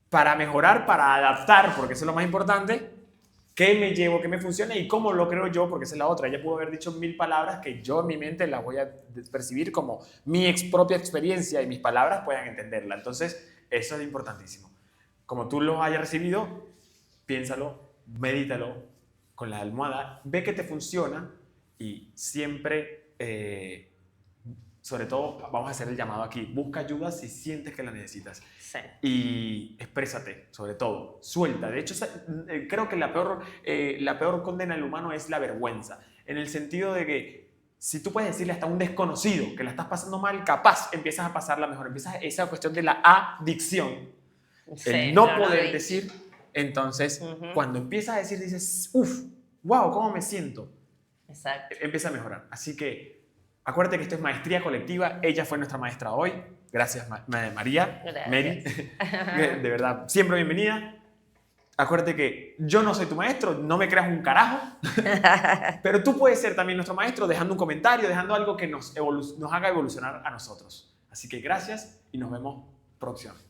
para mejorar, para adaptar, porque eso es lo más importante. ¿Qué me llevo, qué me funciona y cómo lo creo yo? Porque esa es la otra. Ella pudo haber dicho 1000 palabras que yo en mi mente las voy a percibir como mi propia experiencia y mis palabras puedan entenderla. Entonces, eso es importantísimo. Como tú lo hayas recibido, piénsalo medítalo con la almohada, ve que te funciona y siempre, sobre todo, vamos a hacer el llamado aquí, busca ayuda si sientes que la necesitas. Sí. Y exprésate, sobre todo, suelta. De hecho, creo que la peor condena del humano es la vergüenza, en el sentido de que si tú puedes decirle hasta a un desconocido que la estás pasando mal, capaz empiezas a pasarla mejor. Empiezas esa cuestión de la adicción, Sí, el no lo poder he decir. Entonces, Ujú. cuando empiezas a decir, dices, uff, wow, ¿cómo me siento? Exacto. Empieza a mejorar. Así que acuérdate que esto es maestría colectiva. Ella fue nuestra maestra hoy. Gracias, María, Gracias. Mary. De verdad, siempre bienvenida. Acuérdate que yo no soy tu maestro, no me creas un carajo, pero tú puedes ser también nuestro maestro dejando un comentario, dejando algo que nos haga evolucionar a nosotros. Así que gracias y nos vemos próximamente.